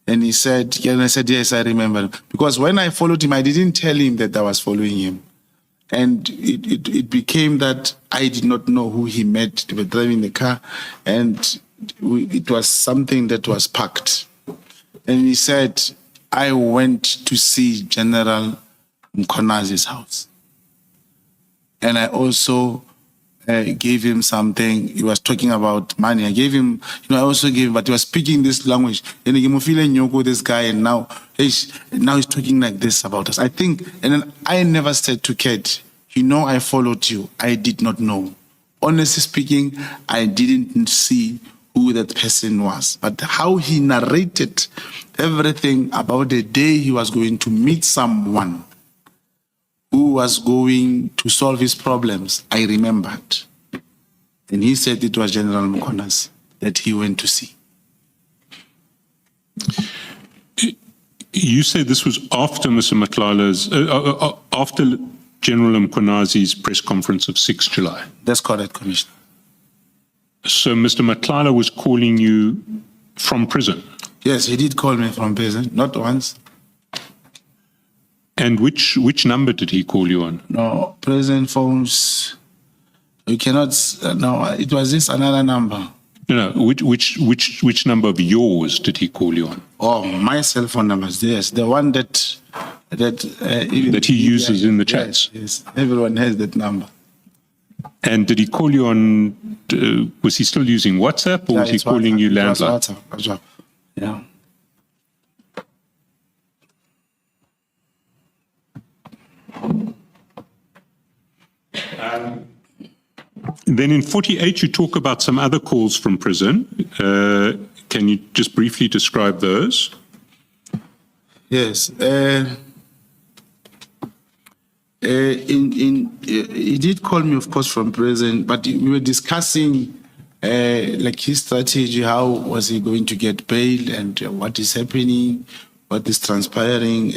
And he said, and I said, "Yes, I remember." Because when I followed him, I didn't tell him that I was following him. And it became that I did not know who he met. They were driving the car, and it was something that was packed. And he said, "I went to see General Mkhonazi's house. And I also gave him something." He was talking about money. I gave him, I also gave him, but he was speaking this language. And he gave this guy, and now he's talking like this about us. I think, and then I never said to Kate, I followed you. I did not know. Honestly speaking, I didn't see who that person was. But how he narrated everything about the day he was going to meet someone who was going to solve his problems, I remembered. And he said it was General Mkhonazi that he went to see.
You say this was after Mr. Matlala's, after General Mkhonazi's press conference of 6 July.
That's correct, Commissioner.
So Mr. Matlala was calling you from prison?
Yes, he did call me from prison, not once.
And which number did he call you on?
No, prison phones, you cannot, no, it was this another number.
No, which number of yours did he call you on?
Oh, my cell phone numbers, yes. The one that
he uses in the chats?
Yes, everyone has that number.
And did he call you on, was he still using WhatsApp, or was he calling you landline?
WhatsApp, yeah.
Then in 48, you talk about some other calls from prison. Can you just briefly describe those?
Yes. He did call me, of course, from prison, but we were discussing like his strategy, how was he going to get bail, and what is happening, what is transpiring,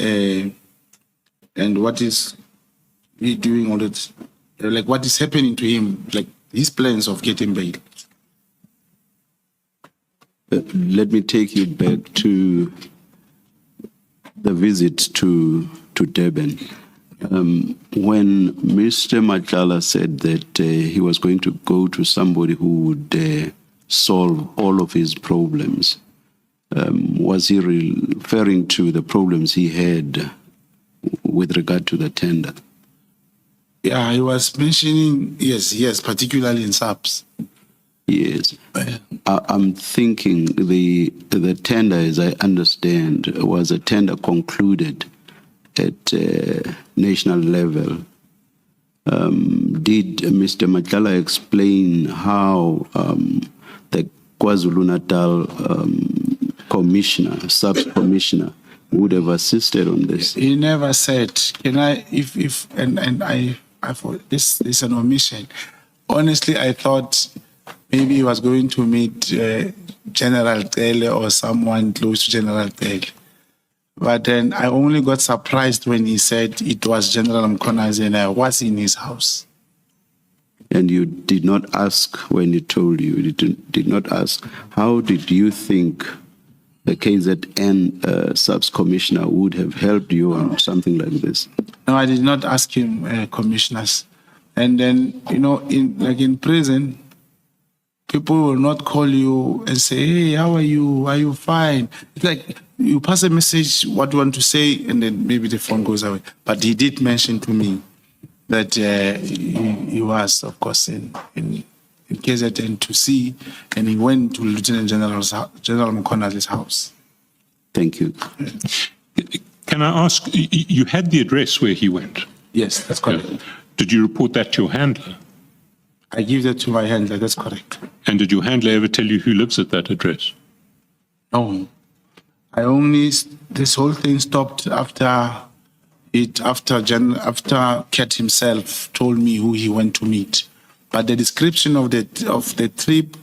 and what is he doing all that, like what is happening to him, like his plans of getting bail.
Let me take you back to the visit to Durban. When Mr. Matlala said that he was going to go to somebody who would solve all of his problems, was he referring to the problems he had with regard to the tender?
Yeah, he was mentioning, yes, particularly in subs.
Yes. I'm thinking the tender, as I understand, was a tender concluded at national level. Did Mr. Matlala explain how the KwaZulu-Natal commissioner, sub-commissioner, would have assisted on this?
He never said, can I, I thought this is an omission. Honestly, I thought maybe he was going to meet General Cele or someone close to General Cele. But then I only got surprised when he said it was General Mkhwanazi and I was in his house.
And you did not ask when he told you, you did not ask, how did you think the KZN subs commissioner would have helped you on something like this?
No, I did not ask him, commissioners. And then, you know, in prison, people will not call you and say, hey, how are you? Are you fine? It's like you pass a message, what you want to say, and then maybe the phone goes away. But he did mention to me that he was, of course, in KZN to see, and he went to Lieutenant General Mkhwanazi's house.
Thank you.
Can I ask, you had the address where he went?
Yes, that's correct.
Yeah. Did you report that to your handler?
I give that to my handler, that's correct.
And did your handler ever tell you who lives at that address?
No. This whole thing stopped after Cat himself told me who he went to meet. But the description of the trip,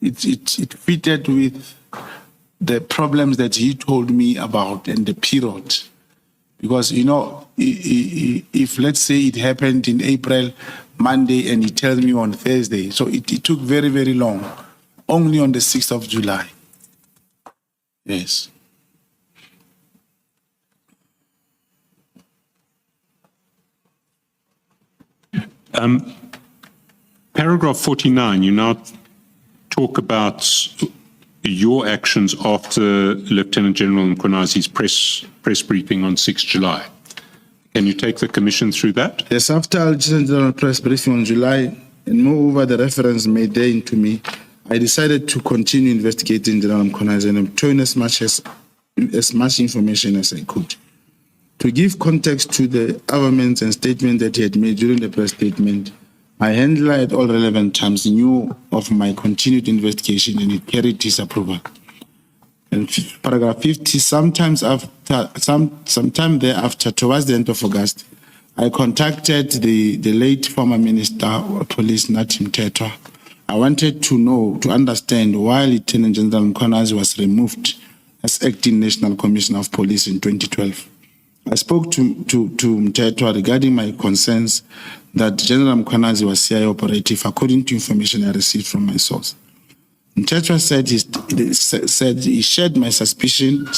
it fitted with the problems that he told me about and the period. Because, you know, if let's say it happened in April, Monday, and he tells me on Thursday, so it took very, very long, only on the 6th of July. Yes.
Paragraph 49, you now talk about your actions after Lieutenant General Mkhwanazi's press briefing on 6 July. Can you take the commission through that?
Yes, after Lieutenant General press briefing on July, and moreover the reference made therein to me, I decided to continue investigating General Mkhwanazi and obtain as much information as I could. To give context to the arguments and statements that he had made during the press statement, my handler at all relevant times knew of my continued investigation and it carried his approval. And paragraph 50, sometime thereafter, towards the end of August, I contacted the late former Minister of Police, Nathi Mthethwa. I wanted to understand why Lieutenant General Mkhwanazi was removed as acting National Commissioner of Police in 2012. I spoke to Mthethwa regarding my concerns that General Mkhwanazi was CIA operative according to information I received from my source. Mthethwa said he shared my suspicion.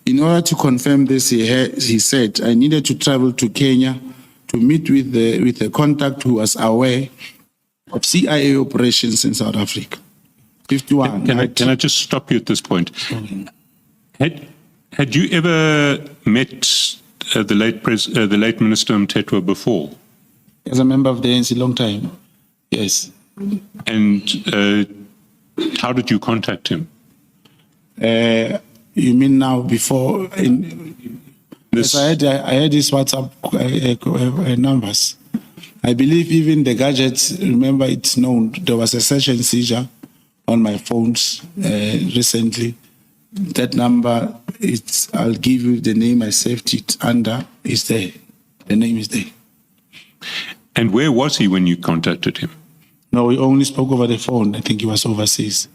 In order to confirm this, he said I needed to travel to Kenya to meet with the contact who was aware of CIA operations in South Africa. 51.
Can I just stop you at this point? Had you ever met the late Minister Mthethwa before?
As a member of the ANC, long time. Yes.
And how did you contact him?
You mean now before? Yes, I had his WhatsApp numbers. I believe even the gadgets, remember it's known, there was a search and seizure on my phones recently. That number, I'll give you the name I saved it under, is there. The name is there.
And where was he when you contacted him?
No, we only spoke over the phone. I think he was overseas.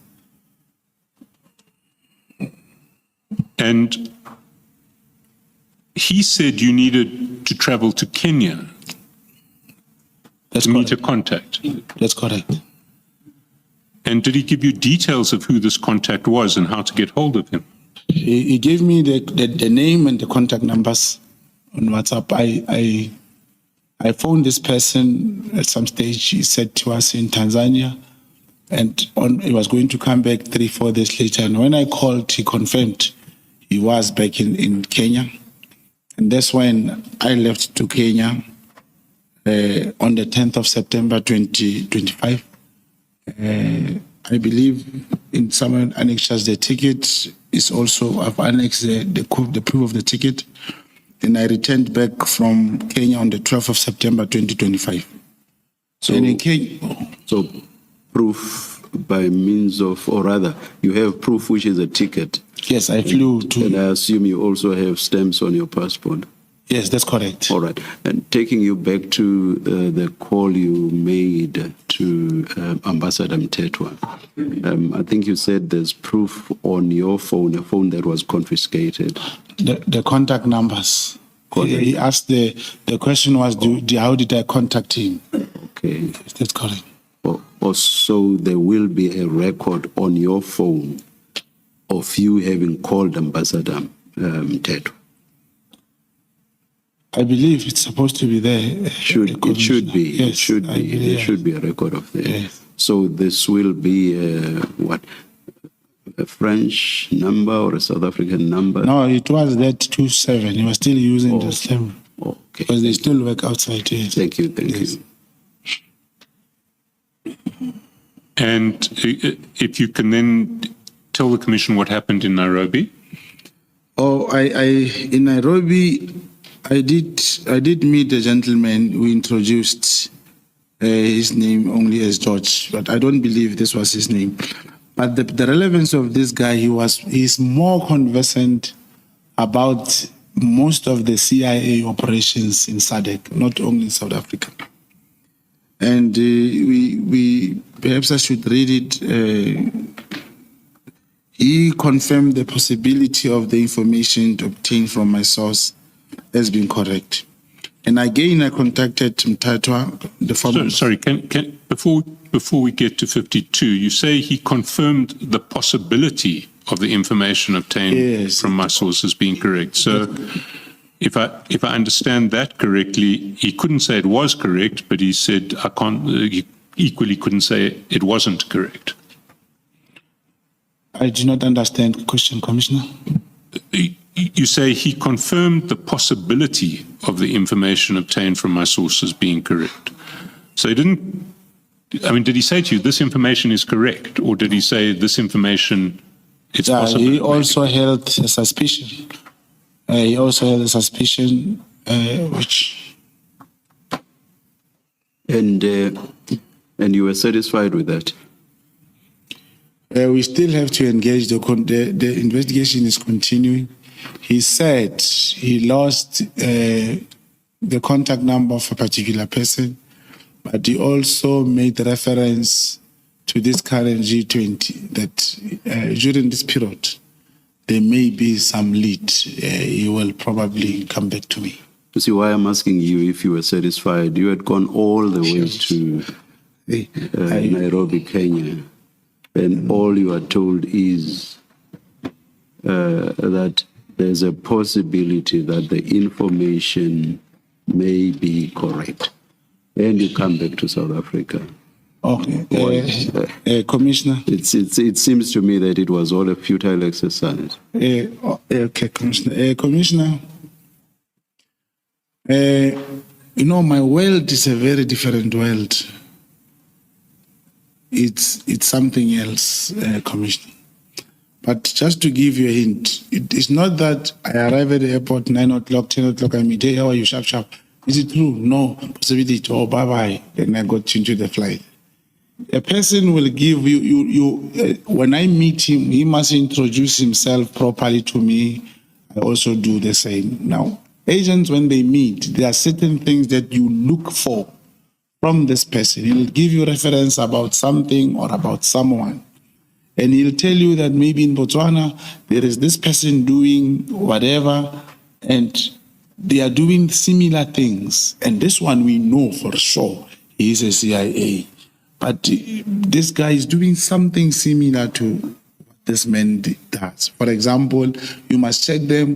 And he said you needed to travel to Kenya to meet a contact.
That's correct.
And did he give you details of who this contact was and how to get hold of him?
He gave me the name and the contact numbers on WhatsApp. I phoned this person at some stage. He said he was in Tanzania and he was going to come back 3-4 days later. And when I called, he confirmed he was back in Kenya. And that's when I left to Kenya on the 10th of September 2025. I believe in some annexures the ticket is also, I've annexed the proof of the ticket. And I returned back from Kenya on the 12th of September 2025. So in Kenya,
So proof by means of, or rather, you have proof which is a ticket.
yes, I flew to.
And I assume you also have stamps on your passport.
Yes, that's correct.
All right. And taking you back to the call you made to Ambassador Mtetwa, I think you said there's proof on your phone, a phone that was confiscated.
The contact numbers. He asked the question was, how did I contact him?
Okay.
Yes, that's correct.
Also, there will be a record on your phone of you having called Ambassador Mtetwa.
I believe it's supposed to be there.
It should be.
Yes,
It should
I
be.
believe,
There should be a record of that.
Yes.
So this will be a French number or a South African number?
No, it was that 27. He was still using the same.
Okay.
Because they still work outside. Yes.
Thank you.
Yes.
And if you can then tell the Commission what happened in Nairobi.
Oh, in Nairobi, I did meet the gentleman who introduced his name only as George, but I don't believe this was his name. But the relevance of this guy, he's more conversant about most of the CIA operations in SADC, not only in South Africa. And we perhaps I should read it. He confirmed the possibility of the information obtained from my source as being correct. And again, I contacted Mtatwa, the former.
Sorry, before we get to 52, you say he confirmed the possibility of the information obtained from my source as being correct. So if I understand that correctly, he couldn't say it was correct, but he said he equally couldn't say it wasn't correct.
I do not understand the question, Commissioner.
You say he confirmed the possibility of the information obtained from my sources being correct. So he didn't, did he say to you, this information is correct? Or did he say this information, it's possible?
He also held a suspicion. Which...
And you were satisfied with that?
We still have to engage. The investigation is continuing. He said he lost the contact number of a particular person, but he also made reference to this current G20 that during this period, there may be some lead. He will probably come back to me.
You see why I'm asking you if you were satisfied. You had gone all the way to Nairobi, Kenya, and all you are told is that there's a possibility that the information may be correct. And you come back to South Africa.
Okay. Commissioner?
It seems to me that it was all a futile exercise.
Okay, Commissioner. Commissioner, my world is a very different world. It's something else, Commissioner. But just to give you a hint, it is not that I arrive at the airport 9 o'clock, 10 o'clock, I meet, hey, how are you, sharp? Is it true? No. Possibility, oh, bye-bye. Then I got into the flight. A person will give you when I meet him, he must introduce himself properly to me. I also do the same. Now, agents, when they meet, there are certain things that you look for from this person. He'll give you reference about something or about someone. And he'll tell you that maybe in Botswana, there is this person doing whatever, and they are doing similar things. And this one we know for sure, he is a CIA. But this guy is doing something similar to what this man does. For example, you must check them.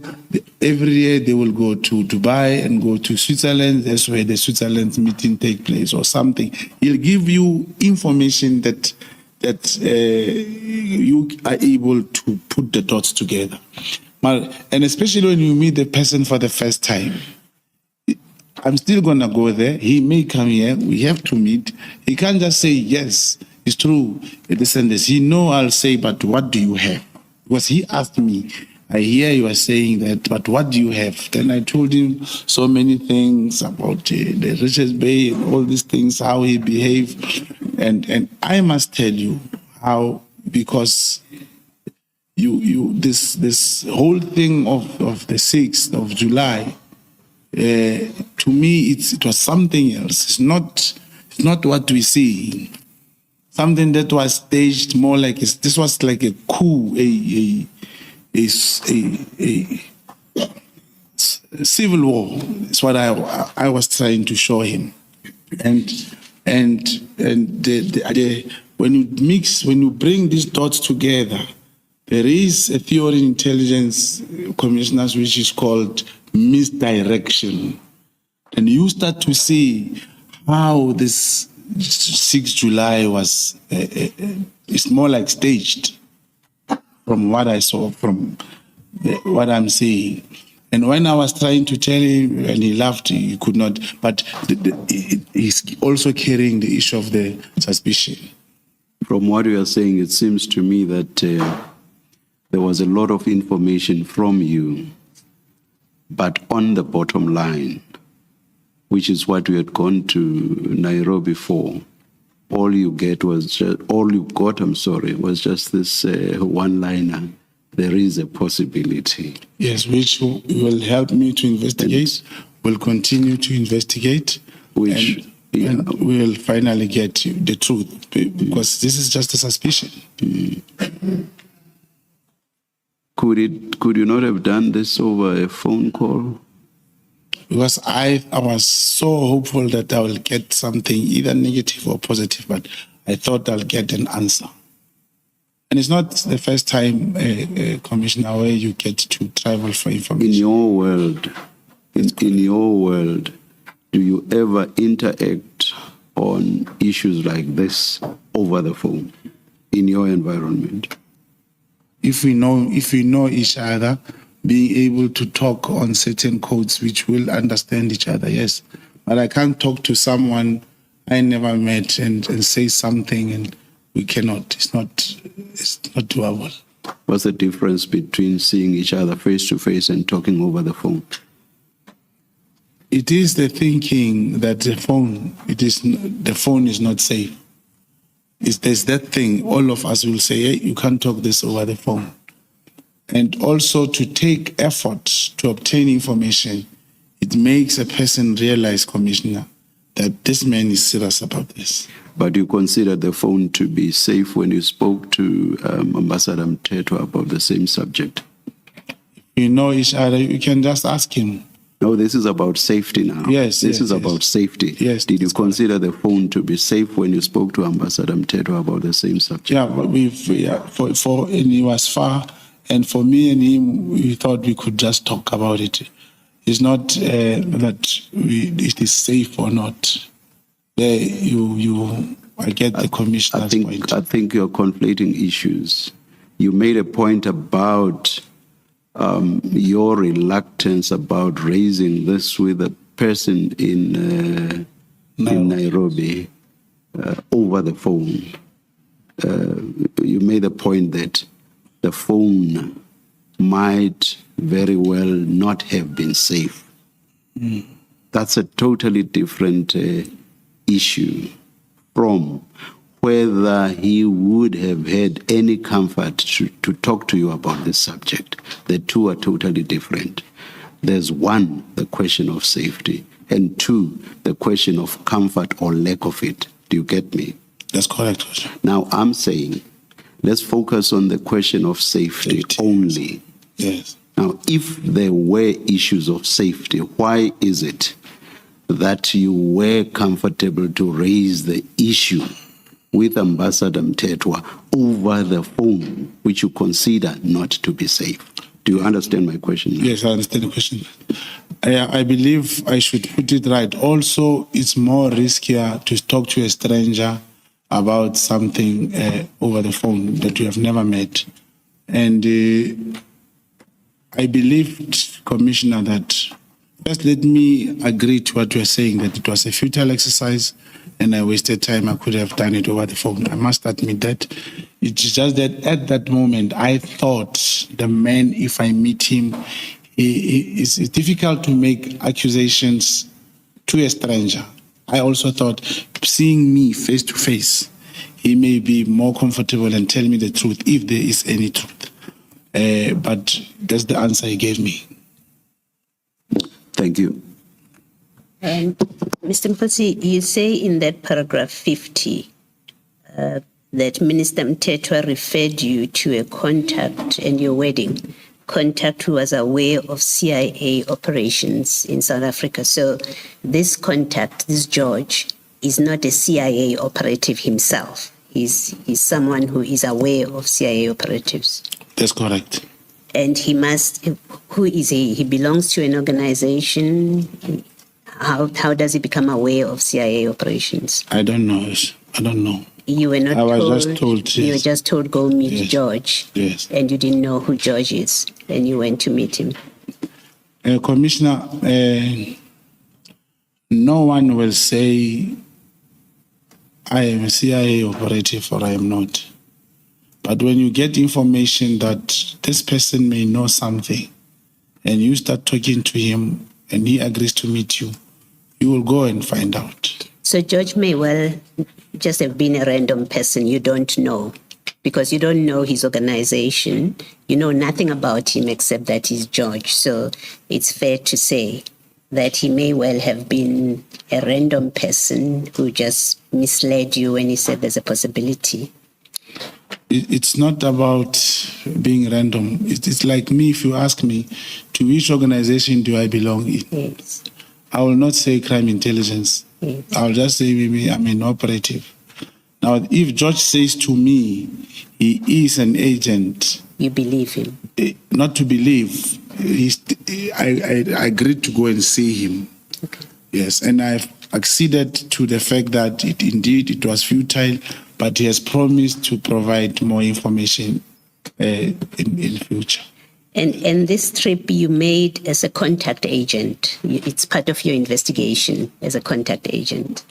Every year they will go to Dubai and go to Switzerland. That's where the Switzerland meeting takes place or something. He'll give you information that you are able to put the dots together. And especially when you meet the person for the first time, I'm still going to go there. He may come here. We have to meet. He can't just say, yes, it's true, this and this. He know I'll say, but what do you have? Because he asked me, I hear you are saying that, but what do you have? Then I told him so many things about the Richards Bay and all these things, how he behaved. And I must tell you how, because this whole thing of the 6th of July, to me, it was something else. It's not what we see. Something that was staged more like this was like a coup, a civil war. Is what I was trying to show him, and when you bring these dots together, there is a theory in intelligence commissioners which is called misdirection. And you start to see how this 6th July was, it's more like staged from what I saw, from what I'm seeing. And when I was trying to tell him, and he laughed, he could not, but he's also carrying the issue of the suspicion.
From what you are saying, it seems to me that there was a lot of information from you, but on the bottom line, which is what we had gone to Nairobi for, all you got was just this one-liner. There is a possibility.
Yes, which will help me to investigate, will continue to investigate, and we'll finally get the truth, because this is just a suspicion.
Could you not have done this over a phone call?
Because I was so hopeful that I will get something either negative or positive, but I thought I'll get an answer. And it's not the first time, Commissioner, where you get to travel for information.
In your world, do you ever interact on issues like this over the phone in your environment?
If we know each other, being able to talk on certain codes which will understand each other, yes. But I can't talk to someone I never met and say something, and we cannot. It's not doable.
What's the difference between seeing each other face to face and talking over the phone?
It is the thinking that the phone is not safe. There's that thing, all of us will say, hey, you can't talk this over the phone. And also to take effort to obtain information, it makes a person realize, Commissioner, that this man is serious about this.
But you consider the phone to be safe when you spoke to Ambassador Mthethwa about the same subject?
You know each other, you can just ask him.
No, this is about safety now.
Yes,
This is about safety.
Yes.
Did you consider the phone to be safe when you spoke to Ambassador Mthethwa about the same subject?
Yeah, but and he was far, and for me and him, we thought we could just talk about it. It's not that it is safe or not. I get the Commissioner's point.
I think you're conflating issues. You made a point about your reluctance about raising this with a person in Nairobi over the phone. You made a point that the phone might very well not have been safe. That's a totally different issue from whether he would have had any comfort to talk to you about this subject. The two are totally different. There's one, the question of safety, and two, the question of comfort or lack of it. Do you get me?
That's correct.
Now, I'm saying, let's focus on the question of safety only.
Yes.
Now, if there were issues of safety, why is it that you were comfortable to raise the issue with Ambassador Mthethwa over the phone, which you consider not to be safe? Do you understand my question?
Yes, I understand the question. I believe I should put it right. Also, it's more riskier to talk to a stranger about something over the phone that you have never met. And I believed, Commissioner, that First, let me agree to what you are saying, that it was a futile exercise and I wasted time. I could have done it over the phone. I must admit that. It's just that at that moment, I thought the man, if I meet him, it's difficult to make accusations to a stranger. I also thought, seeing me face to face, he may be more comfortable and tell me the truth, if there is any truth. But that's the answer he gave me.
Thank you.
Mr. Mogotsi, you say in that paragraph 50 that Minister Mthethwa referred you to a contact and your wedding. Contact who was aware of CIA operations in South Africa. So this contact, this George, is not a CIA operative himself. He's someone who is aware of CIA operatives.
That's correct.
And he must, who is he? He belongs to an organization. How does he become aware of CIA operations?
I don't know. I don't know.
You were not
I was
told,
just told,
You were
yes.
just told, go meet
Yes.
George.
Yes.
And you didn't know who George is. And you went to meet him.
Commissioner, no one will say I am a CIA operative or I am not. But when you get information that this person may know something and you start talking to him and he agrees to meet you, you will go and find out.
So George may well just have been a random person you don't know, because you don't know his organization. You know nothing about him except that he's George. So it's fair to say that he may well have been a random person who just misled you when he said there's a possibility.
It's not about being random. It's like me, if you ask me, to which organization do I belong in?
Yes.
I will not say crime intelligence.
Yes.
I'll just say maybe I'm an operative. Now, if George says to me he is an agent,
You believe him.
not to believe, I agreed to go and see him.
Okay.
Yes, and I've acceded to the fact that it was futile, but he has promised to provide more information in future.
And this trip you made as a contact agent, it's part of your investigation as a contact agent.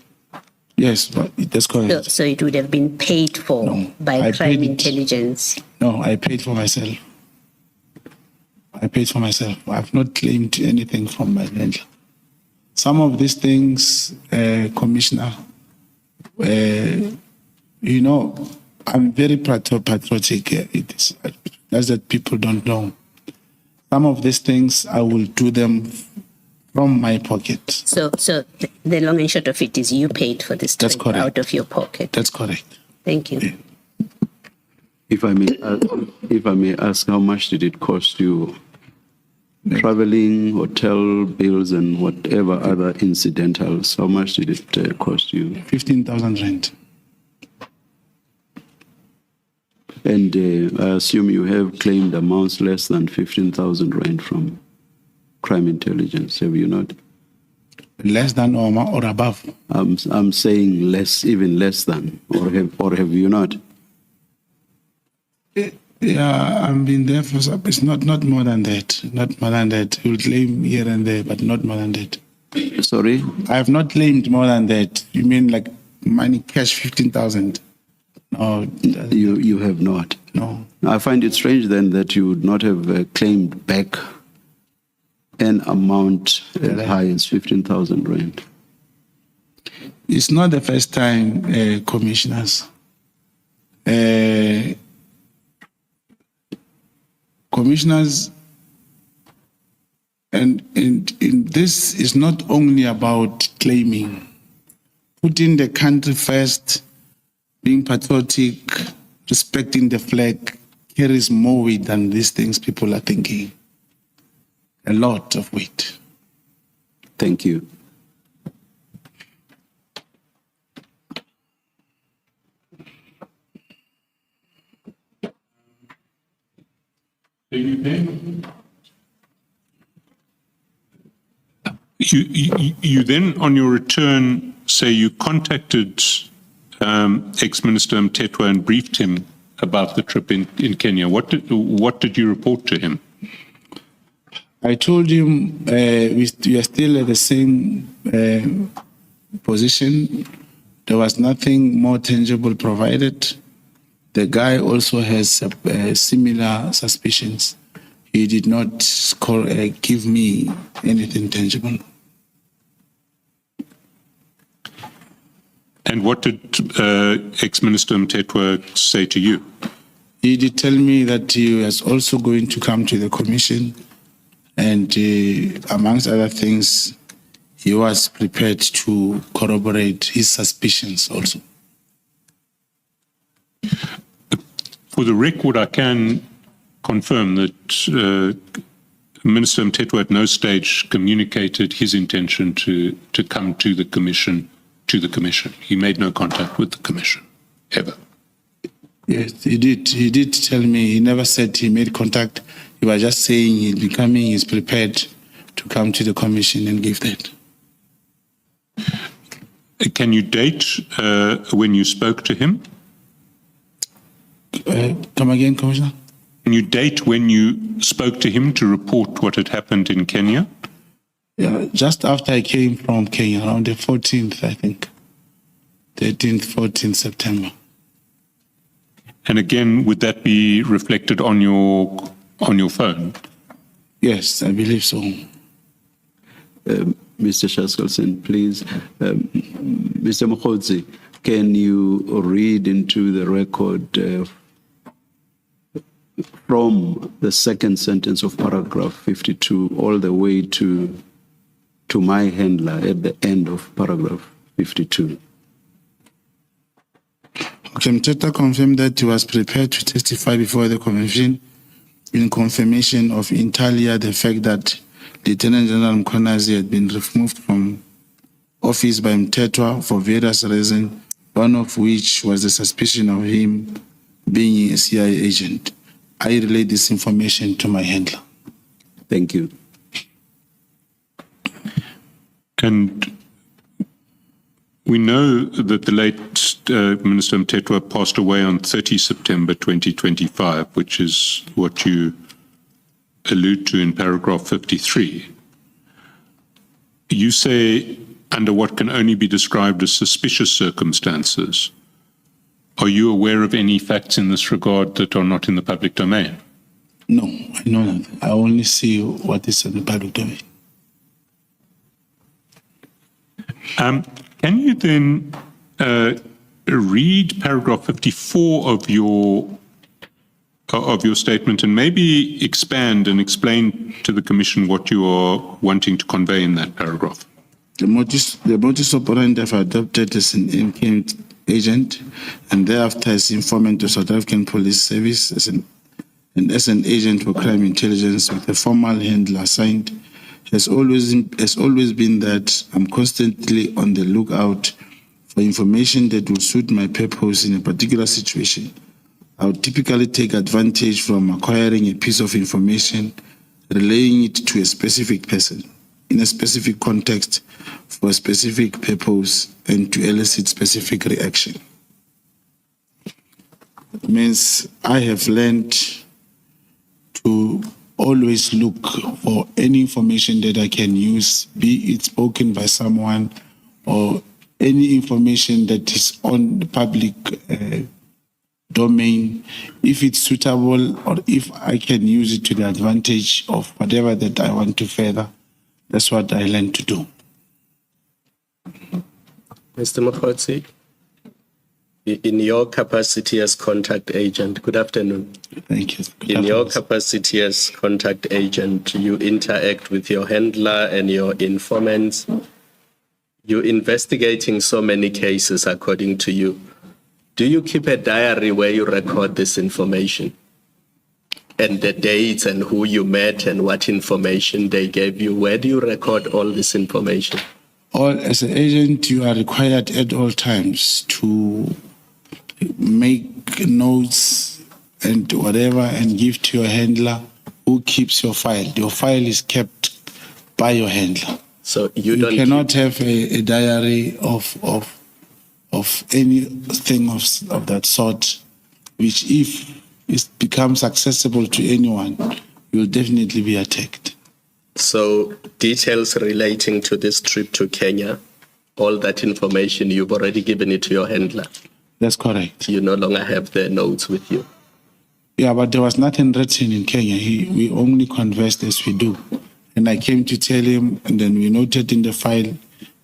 Yes, but that's correct.
So it would have been paid for
No,
by
I
crime
paid it.
intelligence.
No, I paid for myself. I've not claimed anything from my landlord. Some of these things, Commissioner, you know, I'm very patriotic. That's that people don't know. Some of these things, I will do them from my pocket.
So the long and short of it is you paid for this
That's
trip
correct.
out of your pocket.
That's correct.
Thank you.
Yeah.
If I may ask, how much did it cost you? Traveling, hotel bills, and whatever other incidentals, how much did it cost you?
15,000 rand.
And I assume you have claimed amounts less than 15,000 rand from crime intelligence, have you not?
Less than or above.
I'm saying less, even less than, or have you not?
Yeah, I've been there for some. It's not more than that. Not more than that. You'll claim here and there, but not more than that.
Sorry?
I have not claimed more than that. You mean like money, cash, 15,000? No.
You have not.
No.
I find it strange then that you would not have claimed back an amount as high as 15,000 rand.
It's not the first time, commissioners. Commissioners, and this is not only about claiming. Putting the country first, being patriotic, respecting the flag, carries more weight than these things people are thinking. A lot of weight.
Thank you.
You then, on your return, say you contacted ex-Minister Mthethwa and briefed him about the trip in Kenya. What did you report to him?
I told him we are still at the same position. There was nothing more tangible provided. The guy also has similar suspicions. He did not give me anything tangible.
And what did ex-Minister Mthethwa say to you?
He did tell me that he was also going to come to the commission, and amongst other things, he was prepared to corroborate his suspicions also.
For the record, I can confirm that Minister Mthethwa at no stage communicated his intention to come to the commission. He made no contact with the commission, ever.
Yes, he did. He did tell me. He never said he made contact. He was just saying he'll be coming, he's prepared to come to the commission and give that.
Can you date when you spoke to him?
Come again, Commissioner?
Can you date when you spoke to him to report what had happened in Kenya?
Yeah, just after I came from Kenya, around the 14th, I think. 13th, 14th September.
And again, would that be reflected on your phone?
Yes, I believe so.
Mr. Shaskelson, please. Mr. Mogotsi, can you read into the record from the second sentence of paragraph 52 all the way to my handler at the end of paragraph 52?
Okay, Mthethwa confirmed that he was prepared to testify before the commission in confirmation of intalia the fact that Lieutenant General Mkhwanazi had been removed from office by Mthethwa for various reasons, one of which was the suspicion of him being a CIA agent. I relayed this information to my handler.
Thank you.
And we know that the late Minister Mthethwa passed away on 30 September 2025, which is what you allude to in paragraph 53. You say, under what can only be described as suspicious circumstances. Are you aware of any facts in this regard that are not in the public domain?
No, I know that. I only see what is in the public domain.
Can you then read paragraph 54 of your statement and maybe expand and explain to the Commission what you are wanting to convey in that paragraph?
The modus operandi I've adopted as an MK agent and thereafter as informant to South African Police Service as an agent for crime intelligence with a formal handler assigned has always been that I'm constantly on the lookout for information that will suit my purpose in a particular situation. I would typically take advantage from acquiring a piece of information, relaying it to a specific person in a specific context for a specific purpose and to elicit specific reaction. It means I have learned to always look for any information that I can use, be it spoken by someone or any information that is on the public domain, if it's suitable or if I can use it to the advantage of whatever that I want to further. That's what I learned to do.
Mr. Mogotsi, in your capacity as contact agent, good afternoon.
Thank you.
In your capacity as contact agent, you interact with your handler and your informants. You're investigating so many cases, according to you. Do you keep a diary where you record this information? And the dates and who you met and what information they gave you? Where do you record all this information?
As an agent, you are required at all times to make notes and whatever and give to your handler who keeps your file. Your file is kept by your handler.
So you
cannot have a diary of anything of that sort, which if it becomes accessible to anyone, you'll definitely be attacked.
So details relating to this trip to Kenya, all that information, you've already given it to your handler.
That's correct.
You no longer have the notes with you.
Yeah, but there was nothing written in Kenya. We only conversed as we do. And I came to tell him, and then we noted in the file,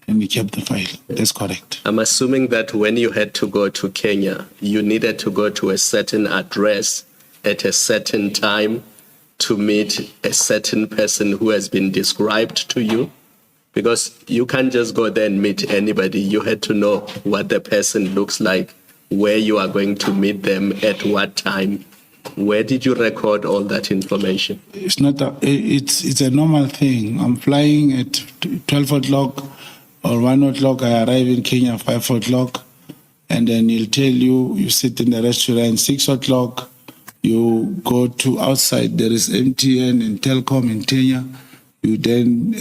and we kept the file. That's correct.
I'm assuming that when you had to go to Kenya, you needed to go to a certain address at a certain time to meet a certain person who has been described to you? Because you can't just go there and meet anybody. You had to know what the person looks like, where you are going to meet them, at what time. Where did you record all that information?
It's not. It's a normal thing. I'm flying at 12 o'clock or 1 o'clock. I arrive in Kenya 5 o'clock, and then he'll tell you. You sit in the restaurant 6 o'clock. You go to outside. There is MTN and Telcom in Kenya. You then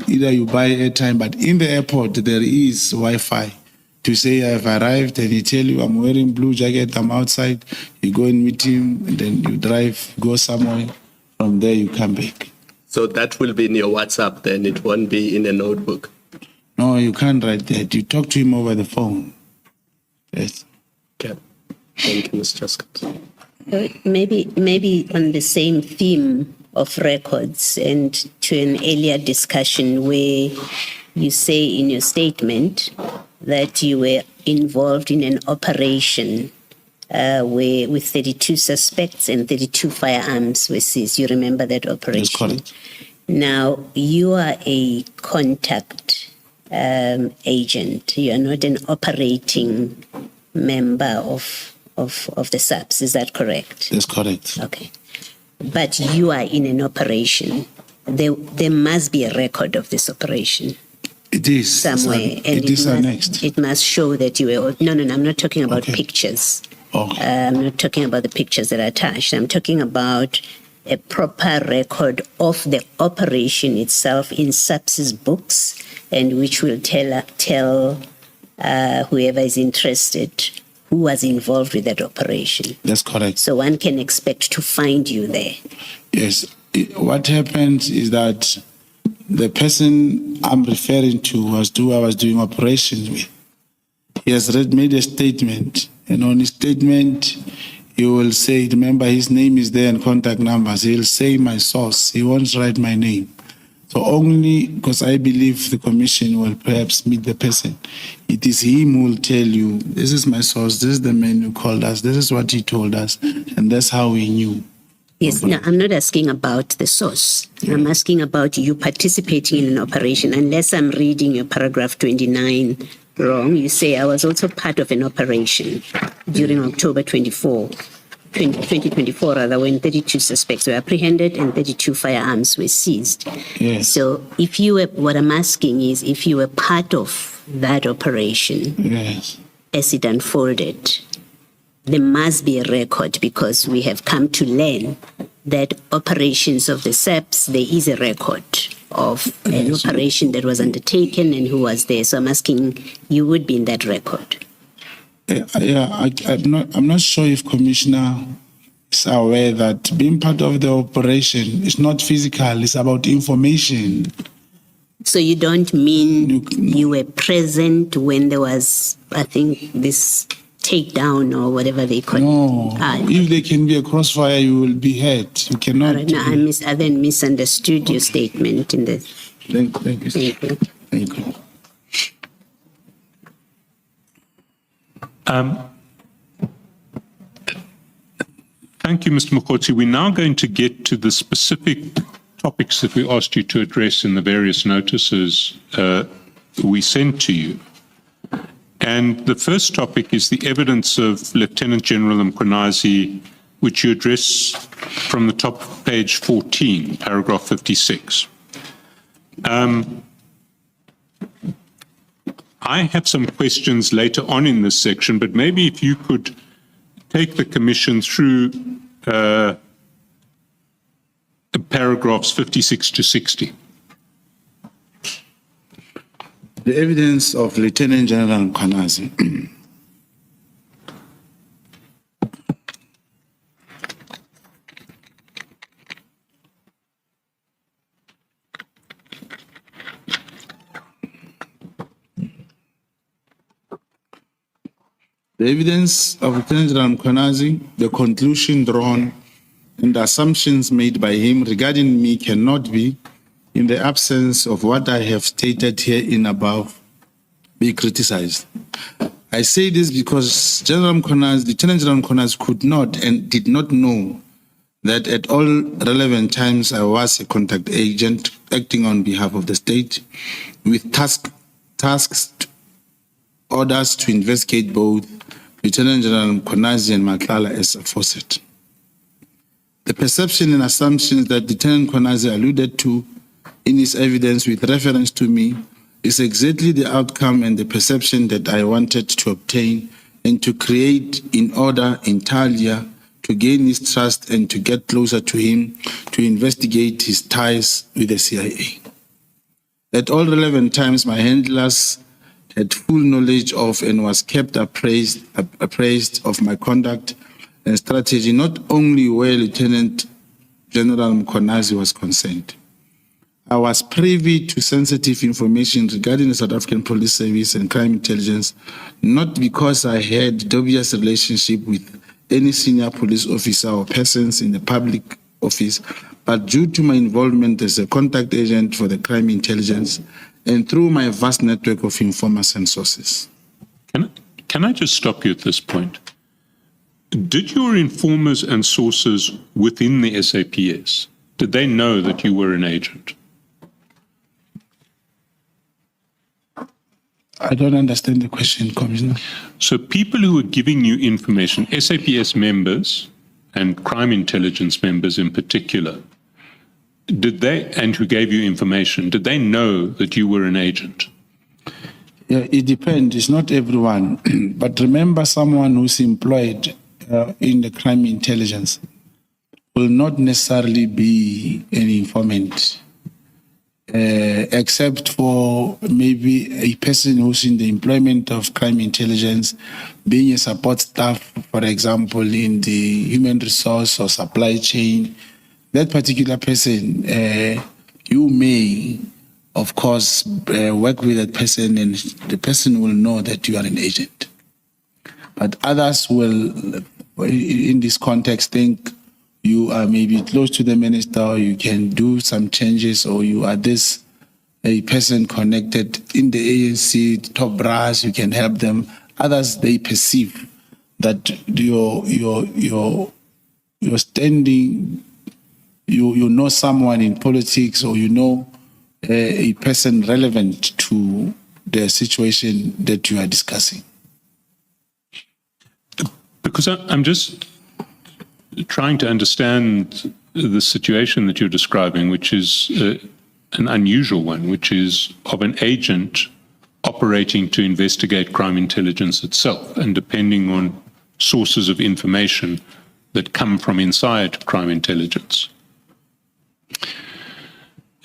either you buy airtime, but in the airport there is Wi-Fi. To say I've arrived, and he tell you I'm wearing blue jacket, I'm outside. You go and meet him, and then you drive, go somewhere. From there you come back.
So that will be in your WhatsApp then. It won't be in a notebook.
No, you can't write that. You talk to him over the phone. Yes.
Okay. Thank you, Mr. Scott.
Maybe on the same theme of records and to an earlier discussion where you say in your statement that you were involved in an operation where with 32 suspects and 32 firearms were seized. You remember that operation?
That's correct.
Now, you are a contact agent. You are not an operating member of the SAPS. Is that correct?
That's correct.
Okay. But you are in an operation. There must be a record of this operation.
It is.
Somewhere. And
it is annexed.
It must show that you were... No, I'm not talking about
Okay.
pictures.
Okay.
I'm not talking about the pictures that are attached. I'm talking about a proper record of the operation itself in SAPS's books, and which will tell whoever is interested who was involved with that operation.
That's correct.
So one can expect to find you there.
Yes. What happened is that the person I'm referring to was who I was doing operations with. He has made a statement, and on his statement, he will say, remember his name is there and contact numbers. He'll say my source. He won't write my name. So only because I believe the commission will perhaps meet the person. It is him who will tell you, this is my source, this is the man who called us, this is what he told us, and that's how we knew.
Yes, no, I'm not asking about the source. I'm asking about you participating in an operation. Unless I'm reading your paragraph 29 wrong, you say I was also part of an operation during October 2024, rather, when 32 suspects were apprehended and 32 firearms were seized.
Yes.
So if you were, what I'm asking is if you were part of that operation
Yes.
as it unfolded, there must be a record, because we have come to learn that operations of the SAPS, there is a record of an operation that was undertaken and who was there. So I'm asking, you would be in that record.
I'm not sure if Commissioner is aware that being part of the operation is not physical, it's about information.
So you don't mean you were present when there was, I think, this takedown or whatever they call
No,
it?
if there can be a crossfire, you will be hurt. You cannot.
All right, no, I then misunderstood your statement in the...
Thank you.
Thank you.
Thank you.
Thank you, Mr. Mogotsi. We're now going to get to the specific topics that we asked you to address in the various notices we sent to you. And the first topic is the evidence of Lieutenant General Mkhwanazi, which you address from the top of page 14, paragraph 56. I have some questions later on in this section, but maybe if you could take the Commission through paragraphs 56 to 60.
The evidence of Lieutenant General Mkhwanazi. The evidence of Lieutenant General Mkhwanazi, the conclusion drawn, and the assumptions made by him regarding me cannot be, in the absence of what I have stated here in above, be criticized. I say this because Lieutenant General Mkhwanazi could not and did not know that at all relevant times I was a contact agent acting on behalf of the state with tasks, orders to investigate both Lieutenant General Mkhwanazi and Matlala as aforesaid. The perception and assumptions that Lieutenant Mkhwanazi alluded to in his evidence with reference to me is exactly the outcome and the perception that I wanted to obtain and to create in order entirely to gain his trust and to get closer to him to investigate his ties with the CIA. At all relevant times, my handlers had full knowledge of and was kept appraised of my conduct and strategy, not only where Lieutenant General Mkhwanazi was concerned. I was privy to sensitive information regarding the South African Police Service and crime intelligence, not because I had dubious relationship with any senior police officer or persons in the public office, but due to my involvement as a contact agent for the crime intelligence and through my vast network of informers and sources.
Can I just stop you at this point? Did your informers and sources within the SAPS, did they know that you were an agent?
I don't understand the question, Commissioner.
So people who were giving you information, SAPS members and crime intelligence members in particular, did they, and who gave you information, did they know that you were an agent?
Yeah, it depends. It's not everyone. But remember, someone who's employed in the crime intelligence will not necessarily be an informant, except for maybe a person who's in the employment of crime intelligence, being a support staff, for example, in the human resource or supply chain. That particular person, you may, of course, work with that person and the person will know that you are an agent. But others will, in this context, think you are maybe close to the minister, or you can do some changes, or you are a person connected in the ANC, top brass, you can help them. Others, they perceive that you're standing, you know someone in politics, or you know a person relevant to the situation that you are discussing.
Because I'm just trying to understand the situation that you're describing, which is an unusual one, which is of an agent operating to investigate crime intelligence itself and depending on sources of information that come from inside crime intelligence.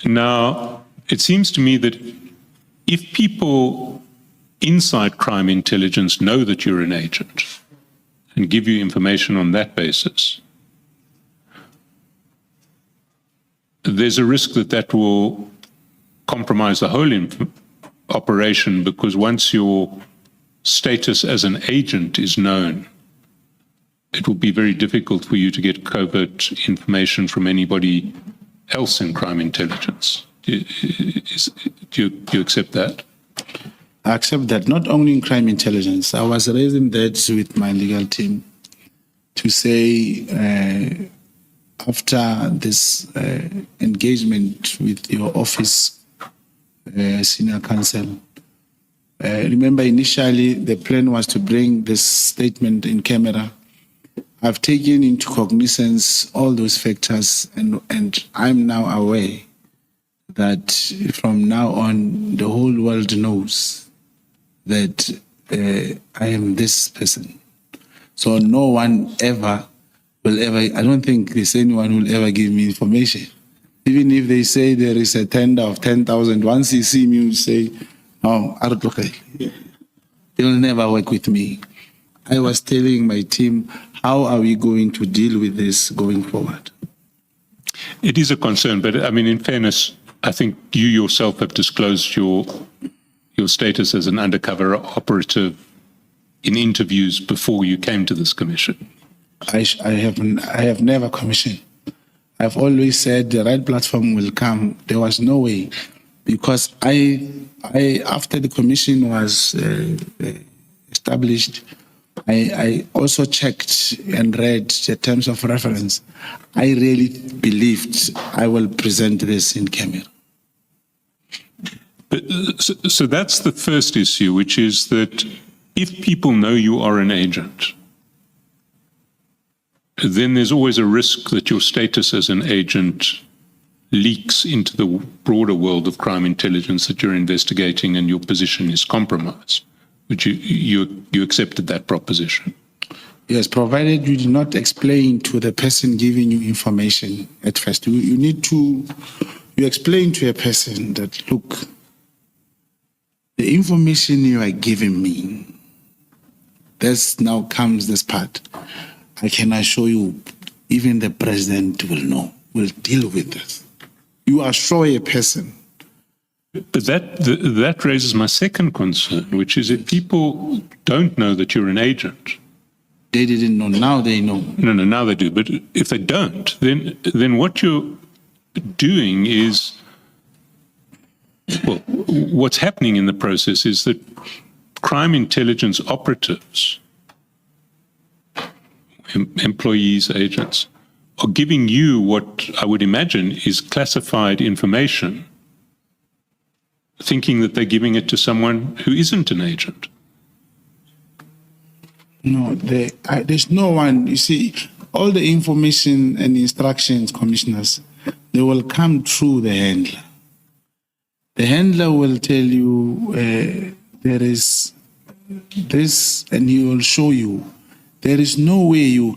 Now, it seems to me that if people inside crime intelligence know that you're an agent and give you information on that basis, there's a risk that that will compromise the whole operation, because once your status as an agent is known, it will be very difficult for you to get covert information from anybody else in crime intelligence. Do you accept that?
I accept that, not only in crime intelligence. I was raising that with my legal team to say, after this engagement with your office, senior counsel, remember initially the plan was to bring this statement in camera. I've taken into cognizance all those factors, and I'm now aware that from now on the whole world knows that I am this person. So no one ever will ever, I don't think there's anyone who will ever give me information. Even if they say there is a tender of 10,000, once you see me, you say, oh, they will never work with me. I was telling my team, how are we going to deal with this going forward?
It is a concern, but I mean, in fairness, I think you yourself have disclosed your status as an undercover operative in interviews before you came to this commission?
I have never commissioned. I've always said the right platform will come. There was no way, because I after the commission was established, I also checked and read the terms of reference. I really believed I will present this in camera.
But, so that's the first issue, which is that if people know you are an agent, then there's always a risk that your status as an agent leaks into the broader world of crime intelligence that you're investigating, and your position is compromised. Which you accepted that proposition?
Yes, provided you do not explain to the person giving you information at first. You explain to a person that, look, the information you are giving me, now comes this part. I can assure you, even the president will deal with this. You assure a person.
But that raises my second concern, which is if people don't know that you're an agent.
They didn't know, now they know.
No, now they do. But if they don't, then what you're doing is, well, what's happening in the process is that crime intelligence operatives, employees, agents, are giving you what I would imagine is classified information, thinking that they're giving it to someone who isn't an agent.
No, there's no one. You see, all the information and instructions, commissioners, they will come through the handler. The handler will tell you there is this, and he will show you. There is no way you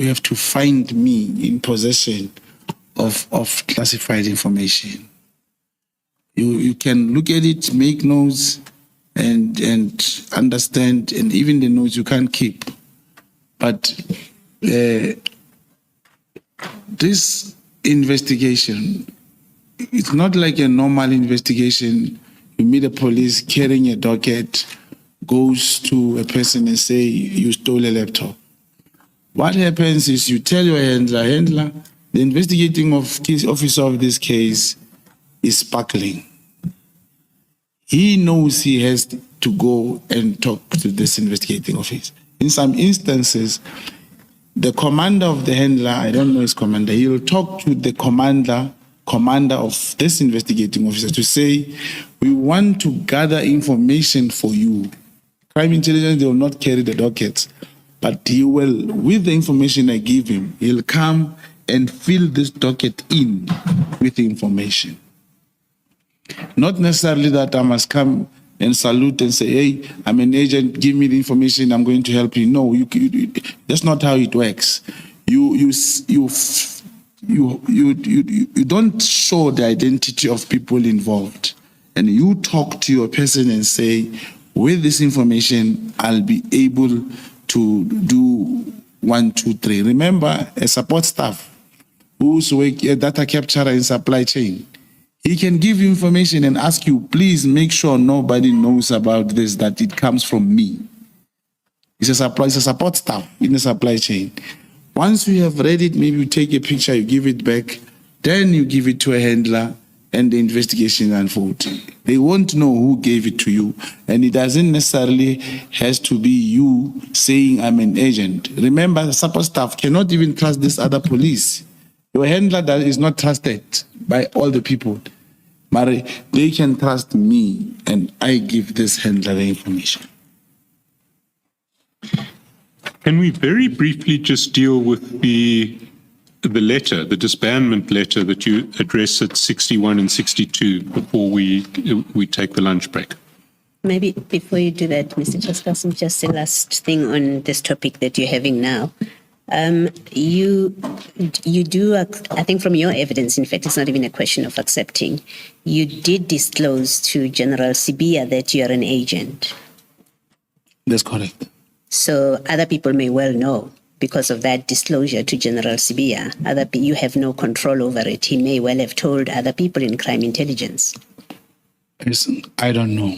have to find me in possession of classified information. You can look at it, make notes, and understand, and even the notes you can't keep. But this investigation, it's not like a normal investigation. You meet a police carrying a docket, goes to a person and say, you stole a laptop. What happens is you tell your handler, the investigating officer of this case is sparkling. He knows he has to go and talk to this investigating officer. In some instances, the commander of the handler, I don't know his commander, he will talk to the commander of this investigating officer to say, we want to gather information for you. Crime intelligence, they will not carry the dockets, but he will, with the information I give him, he'll come and fill this docket in with the information. Not necessarily that I must come and salute and say, hey, I'm an agent, give me the information, I'm going to help you. No, that's not how it works. You don't show the identity of people involved, and you talk to your person and say, with this information, I'll be able to do 1, 2, 3. Remember, a support staff who's a data capturer in supply chain, he can give you information and ask you, please make sure nobody knows about this, that it comes from me. It's a support staff in the supply chain. Once you have read it, maybe you take a picture, you give it back, then you give it to a handler, and the investigation unfolds. They won't know who gave it to you, and it doesn't necessarily has to be you saying I'm an agent. Remember, the support staff cannot even trust this other police. Your handler that is not trusted by all the people. But they can trust me, and I give this handler the information.
Can we very briefly just deal with the letter, the disbandment letter that you address at 61 and 62 before we take the lunch break?
Maybe before you do that, Mr. Chairperson, just the last thing on this topic that you're having now. You do, I think from your evidence, in fact, it's not even a question of accepting, you did disclose to General Sibiya that you are an agent.
That's correct.
So other people may well know because of that disclosure to General Sibiya. You have no control over it. He may well have told other people in crime intelligence.
Listen, I don't know.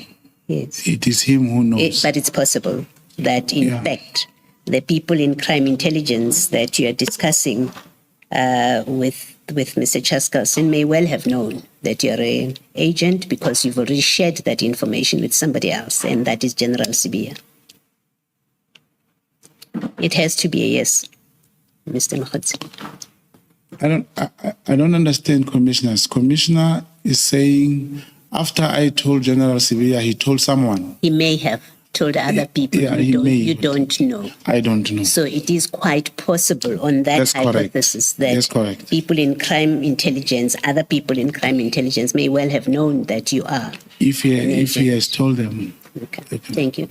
Yes.
It is him who knows.
But it's possible that, in
Yeah.
fact, the people in crime intelligence that you are discussing with Mr. Chaskalson may well have known that you're an agent because you've already shared that information with somebody else, and that is General Sibiya. It has to be a yes, Mr. Mogotsi.
I don't understand, commissioners. Commissioner is saying after I told General Sibiya, he told someone.
He may have told other people.
Yeah,
You don't know.
I don't know.
So it is quite possible on that
That's correct.
hypothesis that
That's correct.
people in crime intelligence, other people in crime intelligence may well have known that you are.
If he has told them.
Okay. Thank you.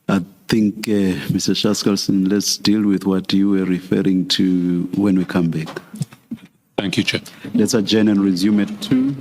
I think, Mr. Chaskalson, let's deal with what you were referring to when we come back.
Thank you, Chair.
Let's adjourn and resume at 2.